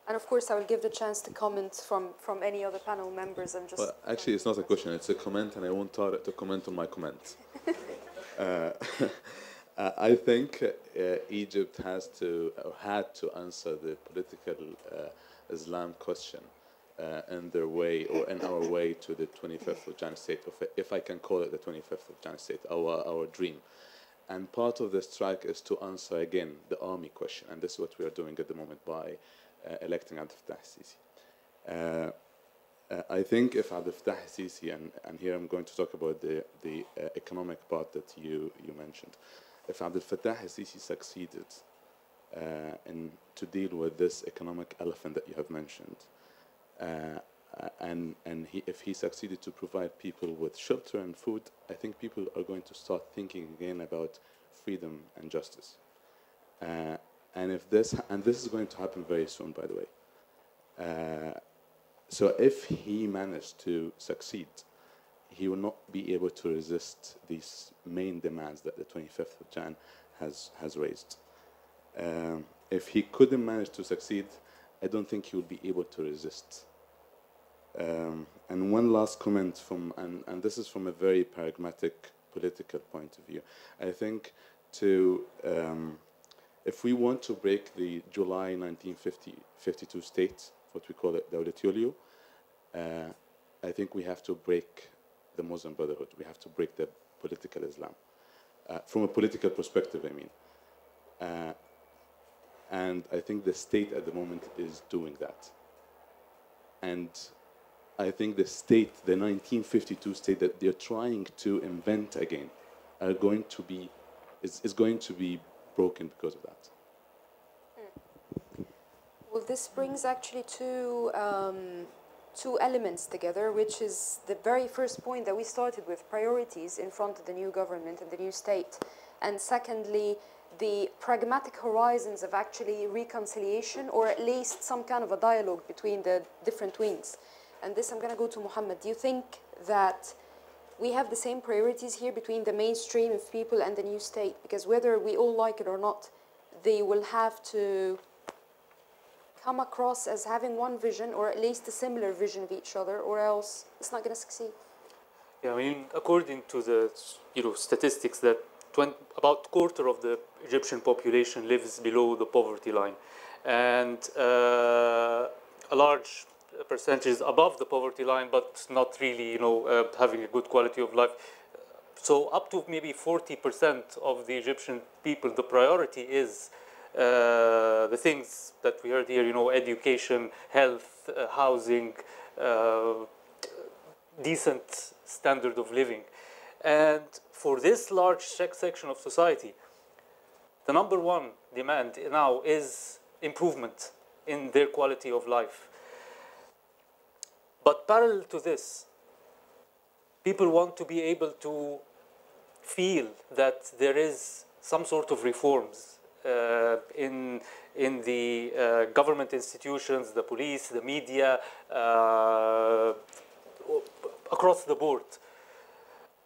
[SPEAKER 3] And of course, I will give the chance to comment from any other panel members.
[SPEAKER 8] Well, actually, it's not a question, it's a comment, and I want Tariq to comment on my comment. Uh, I think Egypt has to, or had to answer the political Islam question in their way, or in our way to the 25th of Jan state, if I can call it the 25th of Jan state, our dream. And part of this track is to answer again the army question, and this is what we are doing at the moment by electing Abdel Fattah al-Sisi. I think if Abdel Fattah al-Sisi, and here I'm going to talk about the economic part that you mentioned, if Abdel Fattah al-Sisi succeeded to deal with this economic elephant that you have mentioned, if he succeeded to provide people with shelter and food, I think people are going to start thinking again about freedom and justice. And this is going to happen very soon, by the way. So if he managed to succeed, he will not be able to resist these main demands that the 25th of Jan has raised. If he couldn't manage to succeed, I don't think he will be able to resist. And one last comment and this is from a very pragmatic political point of view. I think if we want to break the July 1952 state, what we call it Dawlat Yulyo, I think we have to break the Muslim Brotherhood. We have to break the political Islam. From a political perspective, I mean. And I think the state at the moment is doing that. And I think the state, the 1952 state that they're trying to invent again, is going to be broken because of that.
[SPEAKER 3] Well, this brings actually two elements together, which is the very first point that we started with, priorities in front of the new government and the new state. And secondly, the pragmatic horizons of actually reconciliation, or at least some kind of a dialogue between the different wings. And this, I'm going to go to Mohammed. Do you think that we have the same priorities here between the mainstream of people and the new state? Because whether we all like it or not, they will have to come across as having one vision, or at least a similar vision of each other, or else it's not going to succeed.
[SPEAKER 5] Yeah, I mean, according to the statistics, that about a quarter of the Egyptian population lives below the poverty line, and a large percentage is above the poverty line, but not really, having a good quality of life. So up to maybe 40% of the Egyptian people, the priority is the things that we heard here, education, health, housing, decent standard of living. And for this large section of society, the number one demand now is improvement in their quality of life. But parallel to this, people want to be able to feel that there is some sort of reforms in the government institutions, the police, the media, across the board.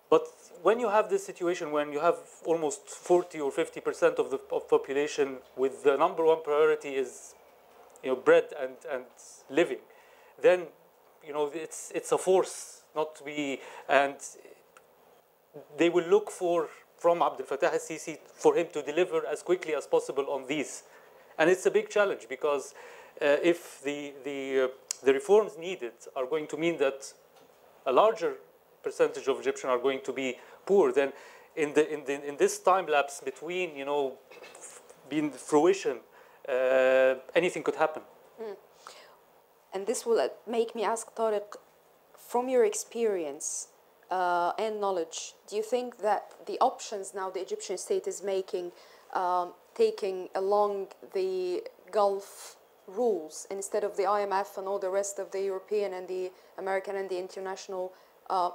[SPEAKER 5] But when you have this situation, when you have almost 40 or 50% of the population with the number one priority is bread and living, then it's a force not to be, and they will look from Abdel Fattah al-Sisi for him to deliver as quickly as possible on these. And it's a big challenge, because if the reforms needed are going to mean that a larger percentage of Egyptians are going to be poor, then in this time lapse between being fruition, anything could happen.
[SPEAKER 3] And this will make me ask Tariq, from your experience and knowledge, do you think that the options now the Egyptian state is making, taking along the Gulf rules instead of the IMF and all the rest of the European and the American and the international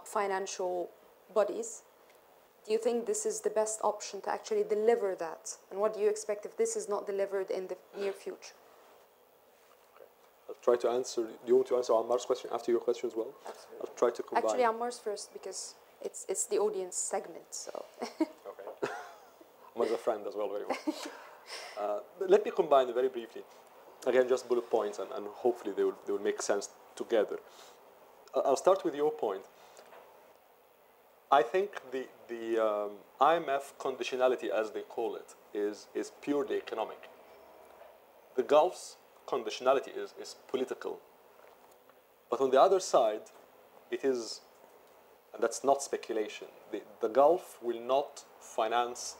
[SPEAKER 3] financial bodies, do you think this is the best option to actually deliver that? And what do you expect if this is not delivered in the near future?
[SPEAKER 1] I'll try to answer. Do you want to answer Ammar's question after your question as well?
[SPEAKER 3] Absolutely.
[SPEAKER 1] I'll try to combine.
[SPEAKER 3] Actually, Ammar's first, because it's the audience segment. So.
[SPEAKER 1] Okay. Ammar's a friend as well, very well. Let me combine it very briefly. Again, just bullet points, and hopefully they will make sense together. I'll start with your point. I think the IMF conditionality, as they call it, is purely economic. The Gulf's conditionality is political. But on the other side, it is, and that's not speculation, the Gulf will not finance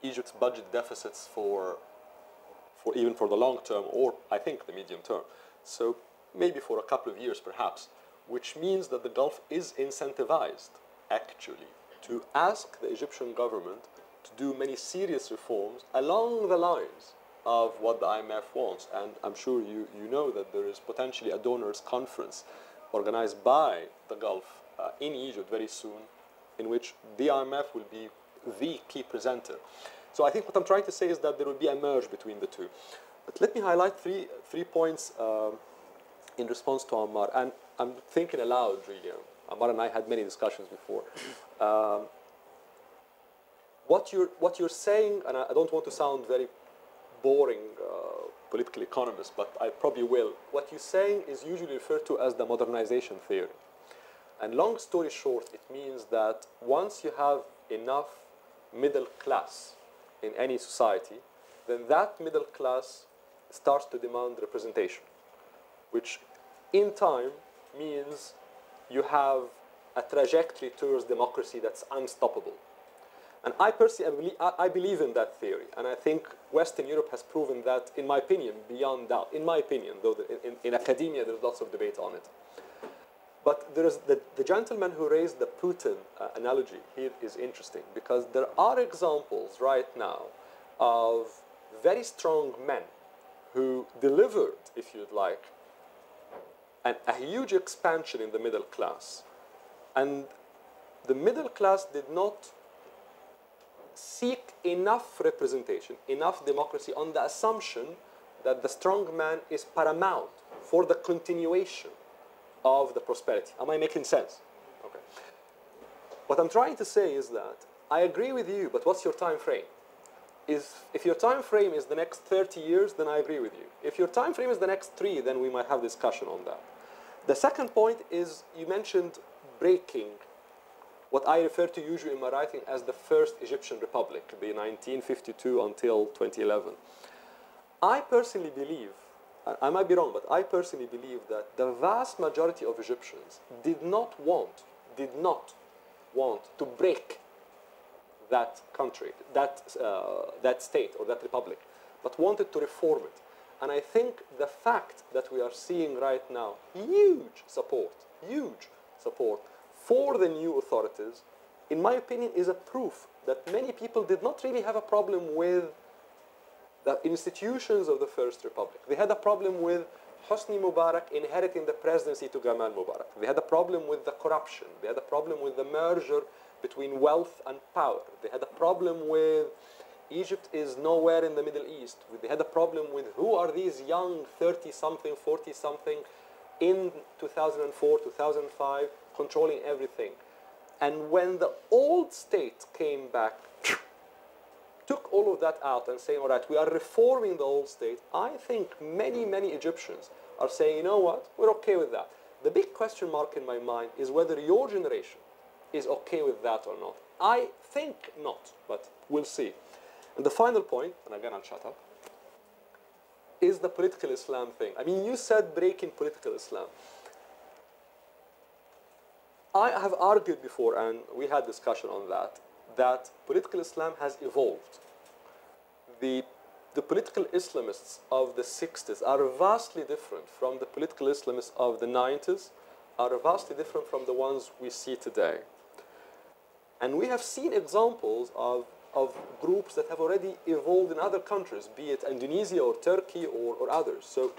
[SPEAKER 1] Egypt's budget deficits for even for the long term, or I think the medium term. So maybe for a couple of years perhaps, which means that the Gulf is incentivized actually to ask the Egyptian government to do many serious reforms along the lines of what the IMF wants. And I'm sure you know that there is potentially a donors conference organized by the Gulf in Egypt very soon, in which the IMF will be the key presenter. So I think what I'm trying to say is that there will be a merge between the two. But let me highlight three points in response to Ammar. And I'm thinking aloud, really. Ammar and I had many discussions before. What you're saying, and I don't want to sound very boring political economist, but I probably will. What you're saying is usually referred to as the modernization theory. And long story short, it means that once you have enough middle class in any society, then that middle class starts to demand representation, which in time means you have a trajectory towards democracy that's unstoppable. And I personally, I believe in that theory, and I think Western Europe has proven that, in my opinion, beyond doubt. In my opinion, though in academia there's lots of debate on it. But there is the gentleman who raised the Putin analogy here is interesting, because there are examples right now of very strong men who delivered, if you'd like, a huge expansion in the middle class. And the middle class did not seek enough representation, enough democracy, on the assumption that the strong man is paramount for the continuation of the prosperity. Am I making sense? Okay. What I'm trying to say is that I agree with you, but what's your time frame? If your time frame is the next 30 years, then I agree with you. If your time frame is the next 3, then we might have discussion on that. The second point is, you mentioned breaking what I refer to usually in my writing as the first Egyptian republic, the 1952 until 2011. I personally believe, I might be wrong, but I personally believe that the vast majority of Egyptians did not want to break that country, that state or that republic, but wanted to reform it. And I think the fact that we are seeing right now huge support for the new authorities, in my opinion, is a proof that many people did not really have a problem with the institutions of the First Republic. They had a problem with Hosni Mubarak inheriting the presidency to Gamal Mubarak. They had a problem with the corruption. They had a problem with the merger between wealth and power. They had a problem with Egypt is nowhere in the Middle East. They had a problem with who are these young 30-something, 40-something in 2004, 2005, controlling everything. And when the old state came back, took all of that out and saying, all right, we are reforming the old state, I think many Egyptians are saying, you know what, we're okay with that. The big question mark in my mind is whether your generation is okay with that or not. I think not, but we'll see. And the final point, and again I'll shut up, is the political Islam thing. I mean, you said breaking political Islam. I have argued before, and we had discussion on that political Islam has evolved. The political Islamists of the 60s are vastly different from the political Islamists of the 90s, are vastly different from the ones we see today. And we have seen examples of groups that have already evolved in other countries, be it Indonesia or Turkey or others. So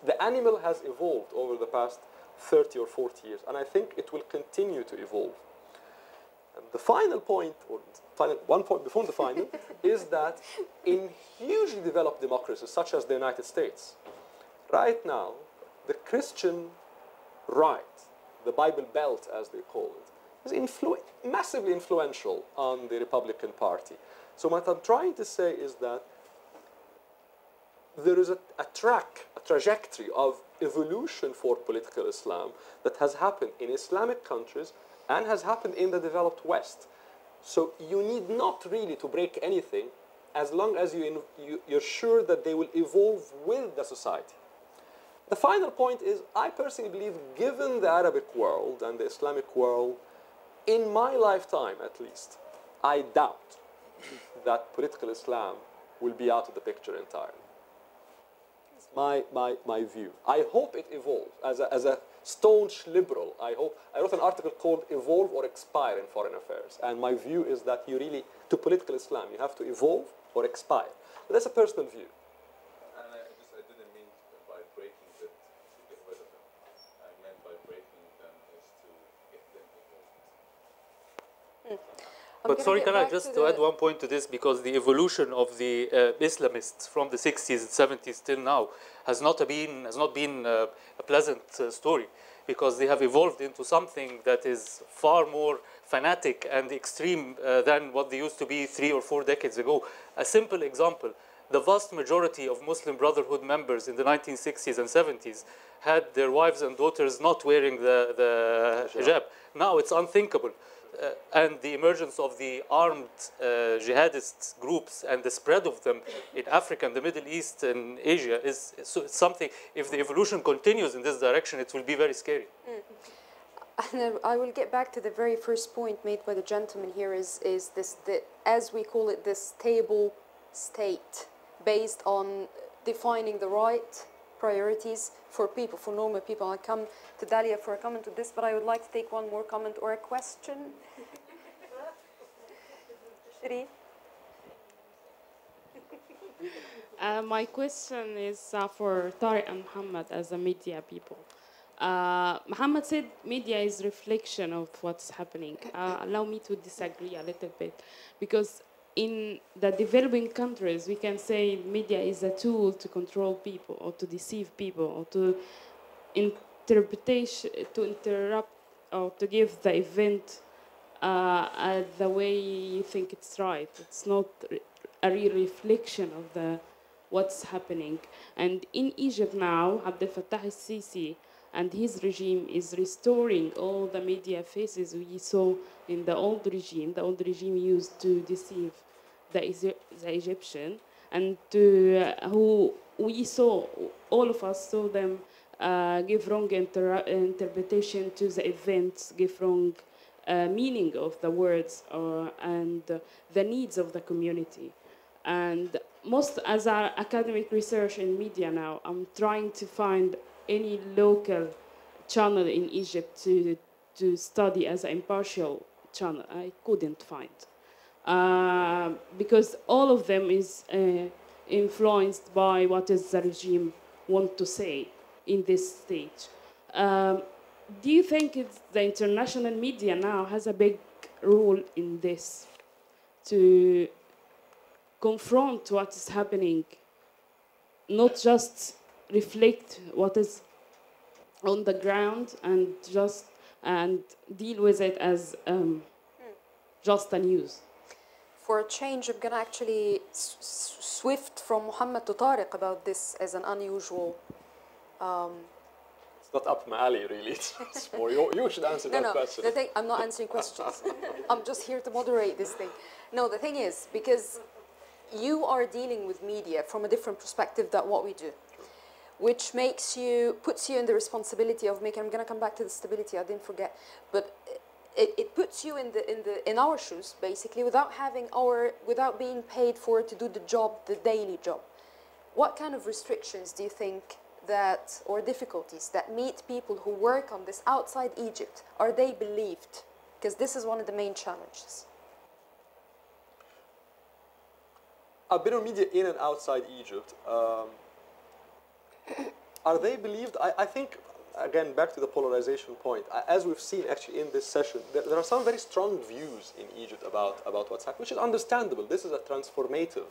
[SPEAKER 1] the animal has evolved over the past 30 or 40 years, and I think it will continue to evolve. And the final point, or one point before the final, is that in hugely developed democracies such as the United States, right now, the Christian right, the Bible Belt as they call it, is massively influential on the Republican Party. So what I'm trying to say is that there is a trajectory of evolution for political Islam that has happened in Islamic countries and has happened in the developed West. So you need not really to break anything as long as you're sure that they will evolve with the society. The final point is, I personally believe, given the Arabic world and the Islamic world, in my lifetime at least, I doubt that political Islam will be out of the picture entirely. It's my view. I hope it evolves. As a staunch liberal, I wrote an article called Evolve or Expire in Foreign Affairs. And my view is that you really, to political Islam, you have to evolve or expire. But that's a personal view.
[SPEAKER 8] And I didn't mean by breaking them to get rid of them. I meant by breaking them is to get them evolved.
[SPEAKER 5] But sorry, can I just to add one point to this, because the evolution of the Islamists from the 60s and 70s till now has not been a pleasant story, because they have evolved into something that is far more fanatic and extreme than what they used to be 3 or 4 decades ago. A simple example: the vast majority of Muslim Brotherhood members in the 1960s and 70s had their wives and daughters not wearing the hijab. Now it's unthinkable. And the emergence of the armed jihadist groups and the spread of them in Africa and the Middle East and Asia is something, if the evolution continues in this direction, it will be very scary.
[SPEAKER 3] And I will get back to the very first point made by the gentleman here is this, as we call it, this stable state based on defining the right priorities for people, for normal people. I'll come to Dalia for a comment to this, but I would like to take one more comment or a question. Shri?
[SPEAKER 9] My question is for Tariq and Muhammad as a media people. Muhammad said media is reflection of what's happening. Allow me to disagree a little bit, because in the developing countries, we can say media is a tool to control people or to deceive people or to interrupt or to give the event the way you think it's right. It's not a real reflection of what's happening. And in Egypt now, Abdel Fattah al-Sisi and his regime is restoring all the media faces we saw in the old regime. The old regime used to deceive the Egyptian, and who we saw, all of us saw them give wrong interpretation to the events, give wrong meaning of the words and the needs of the community. And most, as our academic research in media now, I'm trying to find any local channel in Egypt to study as an impartial channel. I couldn't find. Because all of them is influenced by what is the regime want to say in this stage. Do you think the international media now has a big role in this to confront what is happening, not just reflect what is on the ground and deal with it as just a news?
[SPEAKER 3] For a change, I'm going to actually swift from Muhammad to Tariq about this as an unusual...
[SPEAKER 1] It's not up my alley, really. It's more you should answer that question.
[SPEAKER 3] The thing, I'm not answering questions. I'm just here to moderate this thing. No, the thing is, because you are dealing with media from a different perspective than what we do, which puts you in the responsibility of making... I'm going to come back to the stability, I didn't forget. But it puts you in our shoes, basically, without being paid for to do the job, the daily job. What kind of restrictions do you think or difficulties that meet people who work on this outside Egypt, are they believed? Because this is one of the main challenges.
[SPEAKER 1] I've been on media in and outside Egypt. Are they believed? I think, again, back to the polarization point, as we've seen actually in this session, there are some very strong views in Egypt about what's happening, which is understandable. This is a transformative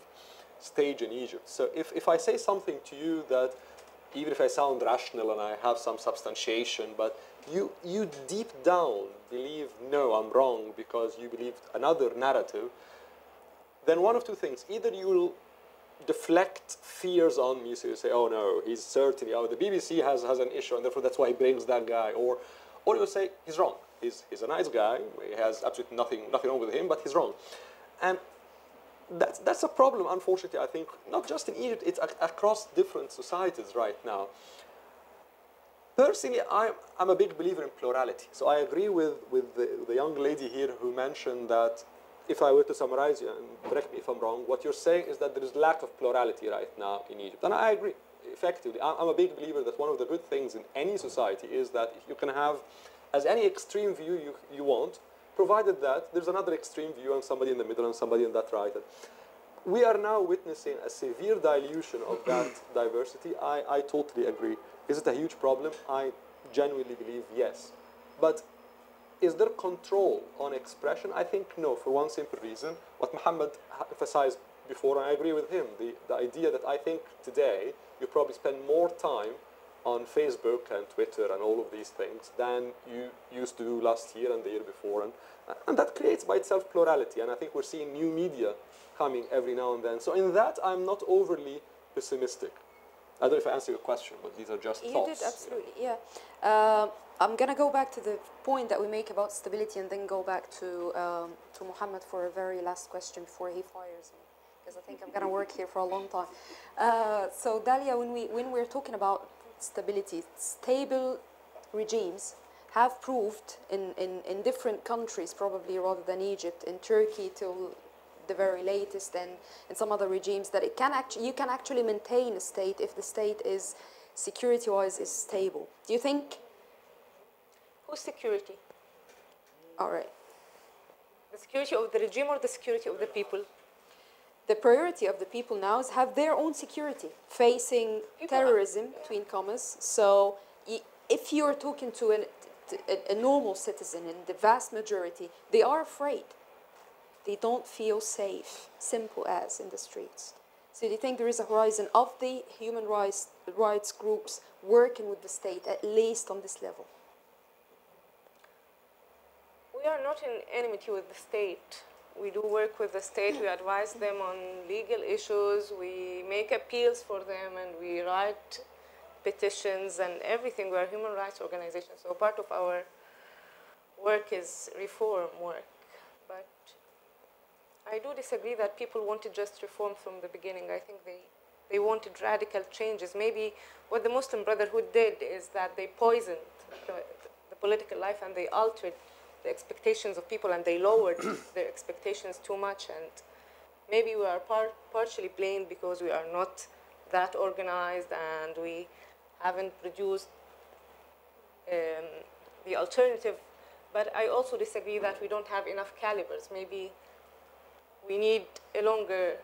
[SPEAKER 1] stage in Egypt. So if I say something to you that, even if I sound rational and I have some substantiation, but you deep down believe, no, I'm wrong, because you believe another narrative, then one of two things. Either you'll deflect fears on me, so you say, oh no, he's certainly, the BBC has an issue and therefore that's why he brings that guy, or you'll say, he's wrong. he's a nice guy. He has absolutely nothing wrong with him, but he's wrong. And that's a problem, unfortunately, I think, not just in Egypt, it's across different societies right now. Personally, I'm a big believer in plurality. So I agree with the young lady here who mentioned that, if I were to summarize you, and correct me if I'm wrong, what you're saying is that there is lack of plurality right now in Egypt. And I agree, effectively. I'm a big believer that one of the good things in any society is that you can have as any extreme view you want, provided that there's another extreme view and somebody in the middle and somebody in that right. We are now witnessing a severe dilution of that diversity. I totally agree. Is it a huge problem? I genuinely believe yes. But is there control on expression? I think no, for one simple reason. What Muhammad emphasized before, I agree with him. The idea that I think today you probably spend more time on Facebook and Twitter and all of these things than you used to do last year and the year before. And that creates by itself plurality. And I think we're seeing new media coming every now and then. So in that, I'm not overly pessimistic. I don't know if I answered your question, but these are just thoughts.
[SPEAKER 3] You did, absolutely, yeah. I'm going to go back to the point that we make about stability and then go back to Muhammad for a very last question before he fires me, because I think I'm going to work here for a long time. So Dalia, when we're talking about stability, stable regimes have proved in different countries, probably rather than Egypt, in Turkey till the very latest, and in some other regimes, that you can actually maintain a state if the state is security-wise is stable. Do you think?
[SPEAKER 4] Whose security?
[SPEAKER 3] All right.
[SPEAKER 4] The security of the regime or the security of the people?
[SPEAKER 3] The priority of the people now is have their own security facing terrorism, between commas. So if you're talking to a normal citizen, in the vast majority, they are afraid. They don't feel safe, simple as, in the streets. So do you think there is a horizon of the human rights groups working with the state, at least on this level?
[SPEAKER 4] We are not in enmity with the state. We do work with the state. We advise them on legal issues. We make appeals for them, and we write petitions and everything. We are a human rights organization. So part of our work is reform work. But I do disagree that people wanted just reform from the beginning. I think they wanted radical changes. Maybe what the Muslim Brotherhood did is that they poisoned the political life, and they altered the expectations of people, and they lowered their expectations too much. And maybe we are partially blamed because we are not that organized and we haven't produced the alternative. But I also disagree that we don't have enough calibers. Maybe we need a longer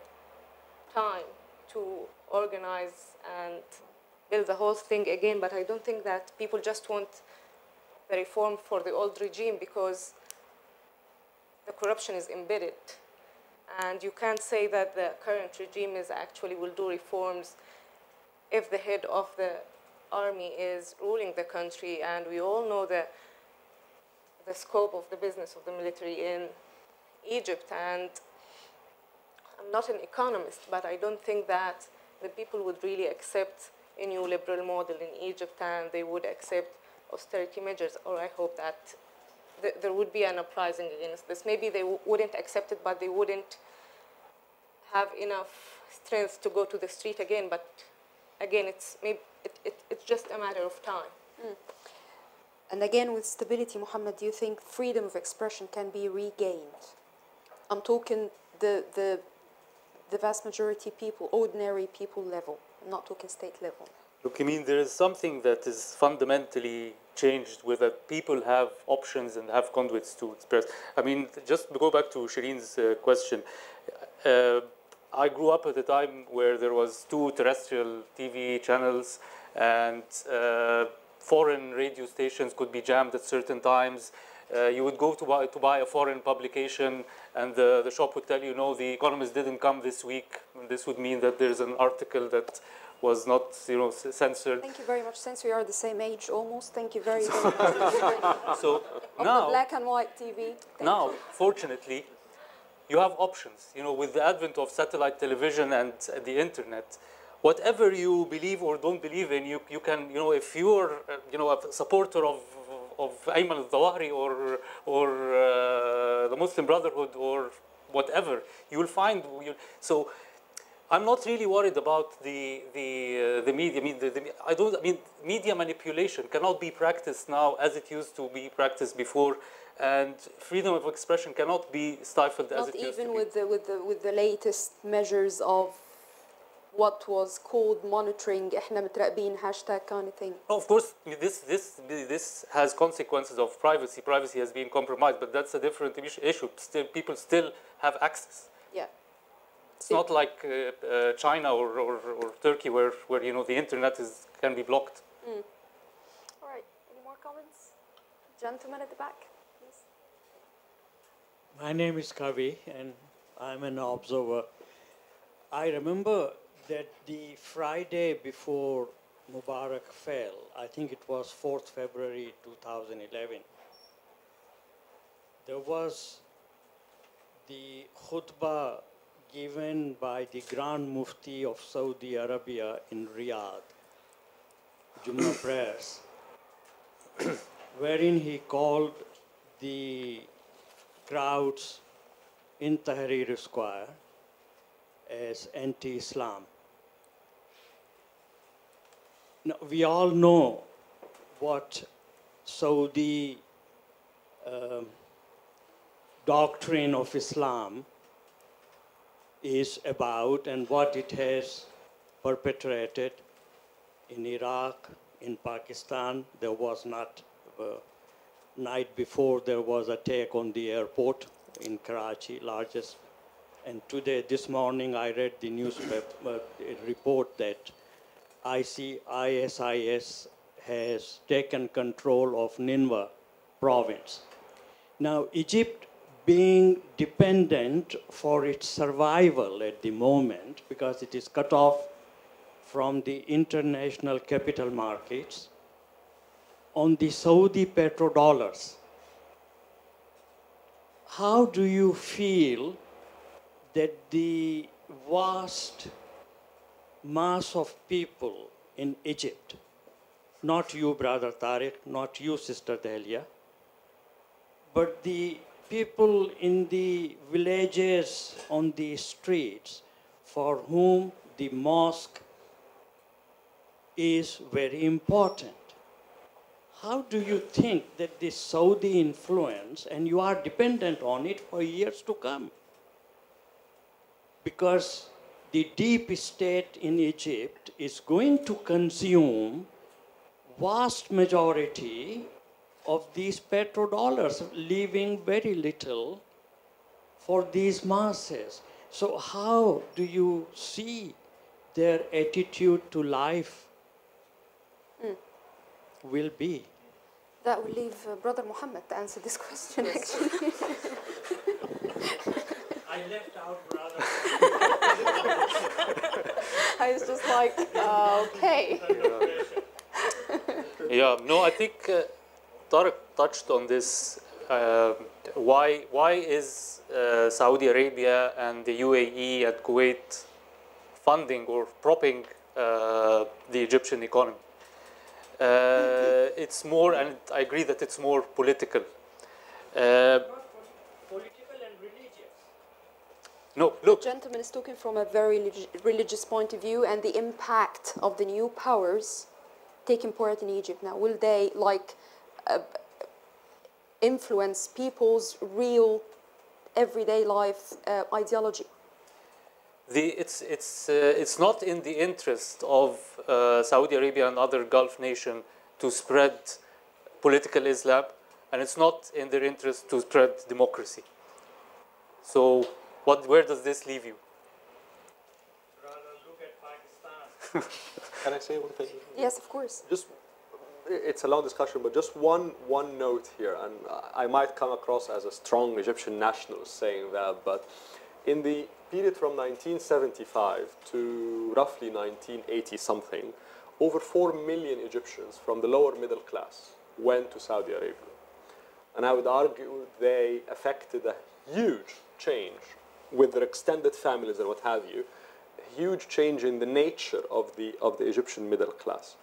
[SPEAKER 4] time to organize and build the whole thing again. But I don't think that people just want the reform for the old regime, because the corruption is embedded. And you can't say that the current regime will do reforms if the head of the army is ruling the country. And we all know the scope of the business of the military in Egypt. And I'm not an economist, but I don't think that the people would really accept a new liberal model in Egypt, and they would accept austerity measures, or I hope that there would be an uprising against this. Maybe they wouldn't accept it, but they wouldn't have enough strength to go to the street again. But again, it's just a matter of time.
[SPEAKER 3] Mm. And again, with stability, Muhammad, do you think freedom of expression can be regained? I'm talking the vast majority people, ordinary people level. I'm not talking state level.
[SPEAKER 5] Look, I mean, there is something that is fundamentally changed with that people have options and have conduits to express. I mean, just to go back to Shireen's question, I grew up at a time where there was 2 terrestrial TV channels, and foreign radio stations could be jammed at certain times. You would go to buy a foreign publication, and the shop would tell you, no, the Economist didn't come this week. And this would mean that there's an article that was not, censored.
[SPEAKER 3] Thank you very much. Since we are the same age almost, thank you very, very much.
[SPEAKER 5] So
[SPEAKER 3] of
[SPEAKER 5] now,
[SPEAKER 3] the black and white TV.
[SPEAKER 5] Fortunately, you have options. With the advent of satellite television and the internet, whatever you believe or don't believe in, you can, if you're, a supporter of of Ayman al-Zawahri or the Muslim Brotherhood or whatever. You will find so. I'm not really worried about the media. I mean, I mean, media manipulation cannot be practiced now as it used to be practiced before, and freedom of expression cannot be stifled as it used to be.
[SPEAKER 3] Not even with the latest measures of what was called monitoring, إحنا متراقبين hashtag kind of thing.
[SPEAKER 5] Of course, this has consequences of privacy. Privacy has been compromised, but that's a different issue. Still, people still have access.
[SPEAKER 3] Yeah.
[SPEAKER 5] It's not like China or Turkey where you know the internet can be blocked.
[SPEAKER 3] All right. Any more comments? Gentleman at the back, please.
[SPEAKER 10] My name is Kavi, and I'm an observer. I remember that the Friday before Mubarak fell, I think it was 4th February 2011, there was the khutbah given by the Grand Mufti of Saudi Arabia in Riyadh, Jummah prayers, wherein he called the crowds in Tahrir Square as anti-Islam. Now, we all know what Saudi doctrine of Islam is about and what it has perpetrated in Iraq, in Pakistan. There was not, night before there was an attack on the airport in Karachi, largest. And today, this morning, I read the newspaper report that ISIS has taken control of Nineveh province. Now, Egypt being dependent for its survival at the moment, because it is cut off from the international capital markets, on the Saudi petrodollars. How do you feel that the vast mass of people in Egypt, not you, Brother Tariq, not you, Sister Dahlia, but the people in the villages, on the streets, for whom the mosque is very important. How do you think that this Saudi influence, and you are dependent on it for years to come? Because the deep state in Egypt is going to consume vast majority of these petrodollars, leaving very little for these masses. So how do you see their attitude to life will be?
[SPEAKER 3] That will leave Brother Muhammad to answer this question, actually.
[SPEAKER 10] I left out brother.
[SPEAKER 3] I was just like, okay.
[SPEAKER 5] Yeah, no, I think Tariq touched on this. Why is Saudi Arabia and the UAE and Kuwait funding or propping the Egyptian economy? It's more, and I agree that it's more political.
[SPEAKER 10] Political and religious.
[SPEAKER 5] No, look.
[SPEAKER 3] The gentleman is talking from a very religious point of view, and the impact of the new powers taking part in Egypt now. Will they influence people's real everyday life ideology?
[SPEAKER 5] It's not in the interest of Saudi Arabia and other Gulf nations to spread political Islam, and it's not in their interest to spread democracy. So, where does this leave you?
[SPEAKER 10] Rather look at Pakistan.
[SPEAKER 1] Can I say one thing?
[SPEAKER 3] Yes, of course.
[SPEAKER 1] It's a long discussion, but just one note here, and I might come across as a strong Egyptian nationalist saying that, but in the period from 1975 to roughly 1980 something, over 4 million Egyptians from the lower middle class went to Saudi Arabia. And I would argue they affected a huge change with their extended families and what have you, a huge change in the nature of the Egyptian middle class.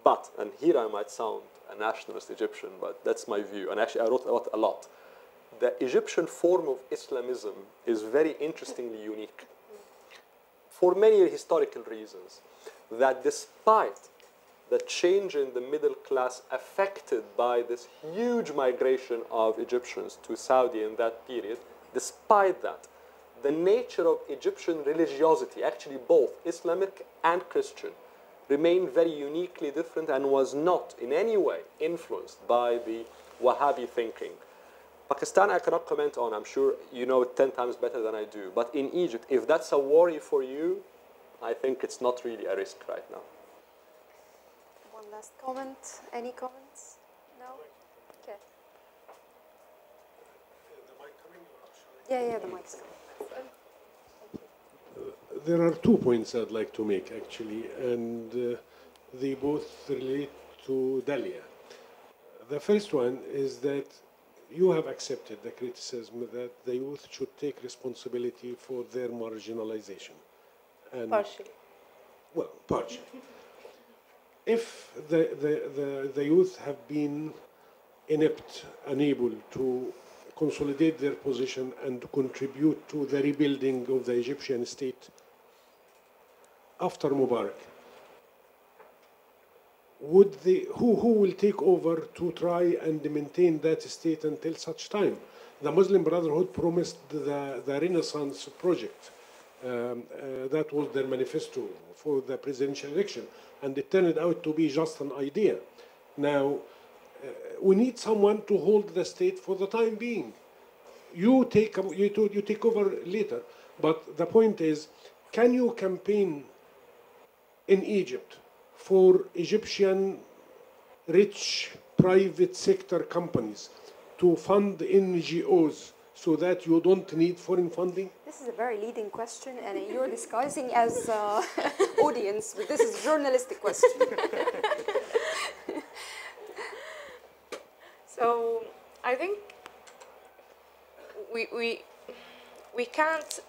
[SPEAKER 1] But, and here I might sound a nationalist Egyptian, but that's my view, and actually I wrote about it a lot. The Egyptian form of Islamism is very interestingly unique for many historical reasons, that despite the change in the middle class affected by this huge migration of Egyptians to Saudi in that period, despite that, the nature of Egyptian religiosity, actually both Islamic and Christian, remained very uniquely different and was not in any way influenced by the Wahhabi thinking. Pakistan I cannot comment on, I'm sure you know it 10 times better than I do. But in Egypt, if that's a worry for you, I think it's not really a risk right now.
[SPEAKER 3] One last comment. Any comments? No? Okay. Yeah, the mic's coming.
[SPEAKER 7] There are 2 points I'd like to make, actually, and they both relate to Dalia. The first one is that you have accepted the criticism that the youth should take responsibility for their marginalization. And,
[SPEAKER 4] Partially.
[SPEAKER 7] well, partially. If the youth have been inept, unable to consolidate their position and contribute to the rebuilding of the Egyptian state after Mubarak, would they, who will take over to try and maintain that state until such time? The Muslim Brotherhood promised the Renaissance project. That was their manifesto for the presidential election, and it turned out to be just an idea. Now, we need someone to hold the state for the time being. You take over later, but the point is, can you campaign in Egypt for Egyptian rich private sector companies to fund NGOs so that you don't need foreign funding?
[SPEAKER 3] This is a very leading question, and you're disguising as audience, but this is a journalistic question.
[SPEAKER 4] So I think we can't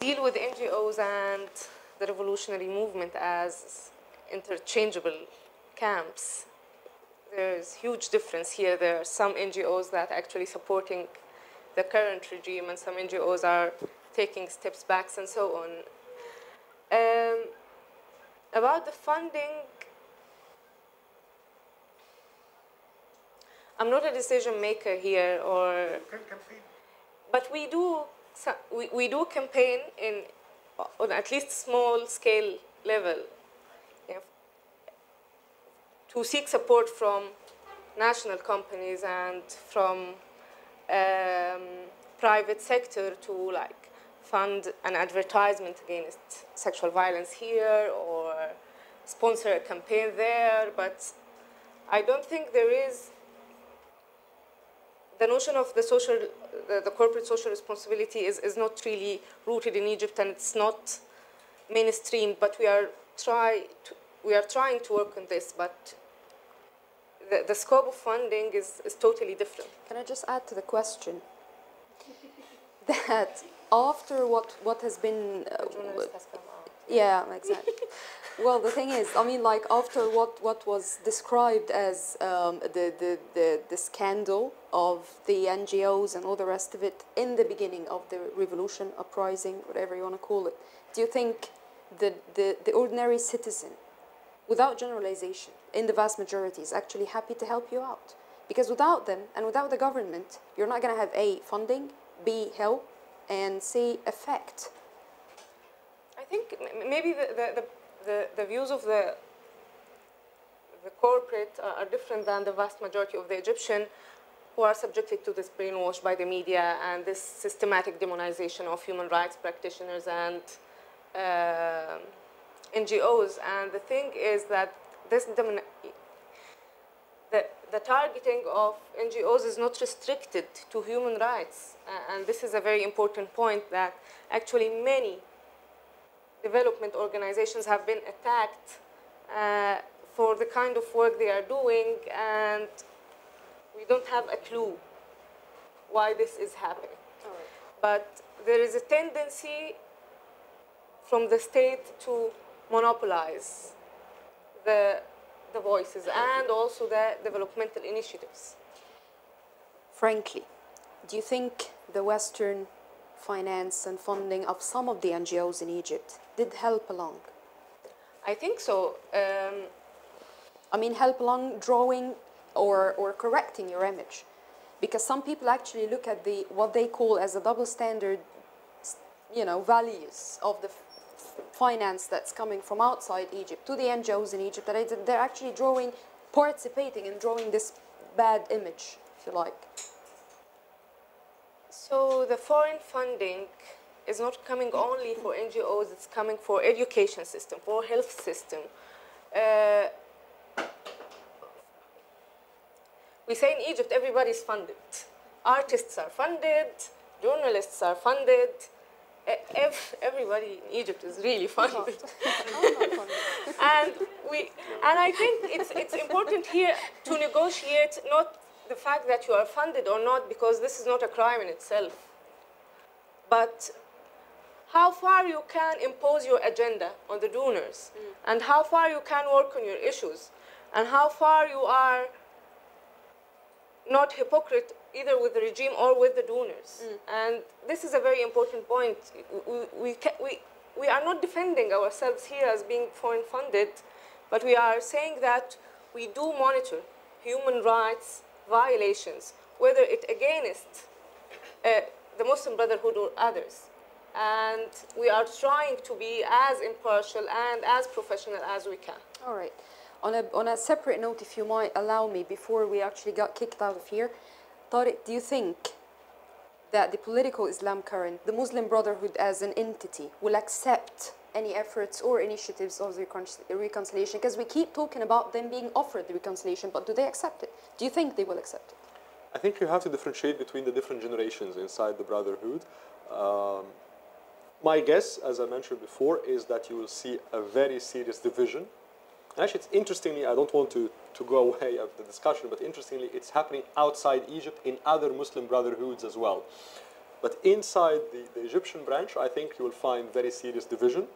[SPEAKER 4] deal with NGOs and the revolutionary movement as interchangeable camps. There's huge difference here. There are some NGOs that are actually supporting the current regime, and some NGOs are taking steps back and so on. About the funding, I'm not a decision maker here, but we do campaign on at least small scale level, you know, to seek support from national companies and from private sector to like fund an advertisement against sexual violence here or sponsor a campaign there. But I don't think there is the notion of the corporate social responsibility is not really rooted in Egypt, and it's not mainstream. But we are trying to work on this. But the scope of funding is totally different.
[SPEAKER 3] Can I just add to the question that after what has been yeah, exactly. Well, the thing is, I mean, like after what was described as the scandal of the NGOs and all the rest of it in the beginning of the revolution, uprising, whatever you want to call it, do you think the ordinary citizen, without generalization, in the vast majority, is actually happy to help you out? Because without them and without the government, you're not going to have A, funding, B, help, and C, effect.
[SPEAKER 4] I think maybe the views of the corporate are different than the vast majority of the Egyptian who are subjected to this brainwash by the media and this systematic demonization of human rights practitioners and NGOs. And the thing is that the targeting of NGOs is not restricted to human rights. And this is a very important point, that actually many development organizations have been attacked for the kind of work they are doing, and we don't have a clue why this is happening. But there is a tendency from the state to monopolize the voices and also the developmental initiatives.
[SPEAKER 3] Frankly, do you think the Western finance and funding of some of the NGOs in Egypt did help along?
[SPEAKER 4] I think so.
[SPEAKER 3] I mean, help along drawing or correcting your image. Because some people actually look at what they call as a double standard, values of the finance that's coming from outside Egypt to the NGOs in Egypt, that they're actually participating in drawing this bad image, if you like.
[SPEAKER 4] So the foreign funding is not coming only for NGOs, it's coming for education system, for health system. We say in Egypt, everybody's funded. Artists are funded, journalists are funded. Everybody in Egypt is really funded. and I think it's important here to negotiate not the fact that you are funded or not, because this is not a crime in itself, but how far you can impose your agenda on the donors, and how far you can work on your issues, and how far you are not hypocrite either with the regime or with the donors. And this is a very important point. We are not defending ourselves here as being foreign funded, but we are saying that we do monitor human rights violations, whether it against the Muslim Brotherhood or others. And we are trying to be as impartial and as professional as we can.
[SPEAKER 3] All right. On a separate note, if you might allow me, before we actually got kicked out of here, Tariq, do you think that the political Islam current, the Muslim Brotherhood as an entity, will accept any efforts or initiatives of reconciliation? Because we keep talking about them being offered the reconciliation, but do they accept it? Do you think they will accept it?
[SPEAKER 1] I think you have to differentiate between the different generations inside the Brotherhood. My guess, as I mentioned before, is that you will see a very serious division. Actually, it's interestingly, I don't want to go away of the discussion, but interestingly, it's happening outside Egypt in other Muslim Brotherhoods as well. But inside the Egyptian branch, I think you will find very serious division.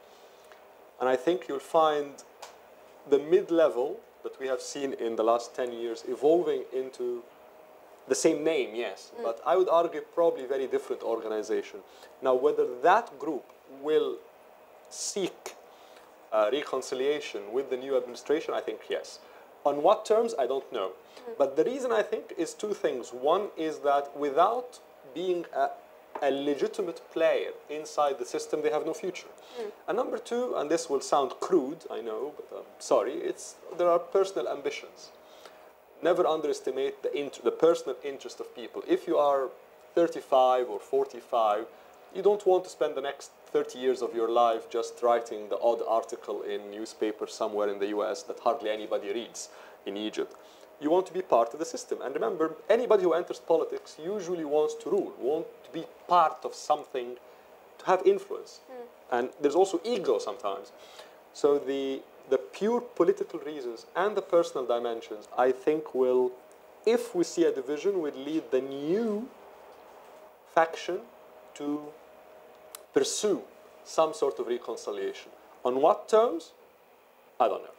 [SPEAKER 1] And I think you'll find the mid-level that we have seen in the last 10 years evolving into the same name, yes, but I would argue probably very different organization. Now, whether that group will seek reconciliation with the new administration, I think yes. On what terms, I don't know. But the reason I think is two things. One is that without being a legitimate player inside the system, they have no future. And number two, and this will sound crude, I know, but I'm sorry, there are personal ambitions. Never underestimate the personal interest of people. If you are 35 or 45, you don't want to spend the next 30 years of your life just writing the odd article in newspaper somewhere in the US that hardly anybody reads in Egypt. You want to be part of the system. And remember, anybody who enters politics usually wants to rule, wants to be part of something, to have influence. And there's also ego sometimes. So the pure political reasons and the personal dimensions, I think will, if we see a division, will lead the new faction to pursue some sort of reconciliation. On what terms? I don't know.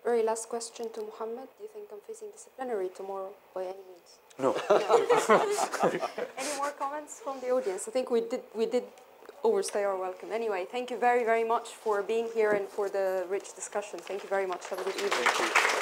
[SPEAKER 3] Very last question to Muhammad. Do you think I'm facing disciplinary tomorrow by any means?
[SPEAKER 5] No.
[SPEAKER 3] Any more comments from the audience? I think we did overstay our welcome. Anyway, thank you very, very much for being here and for the rich discussion. Thank you very much. Have a good evening.
[SPEAKER 1] Thank you.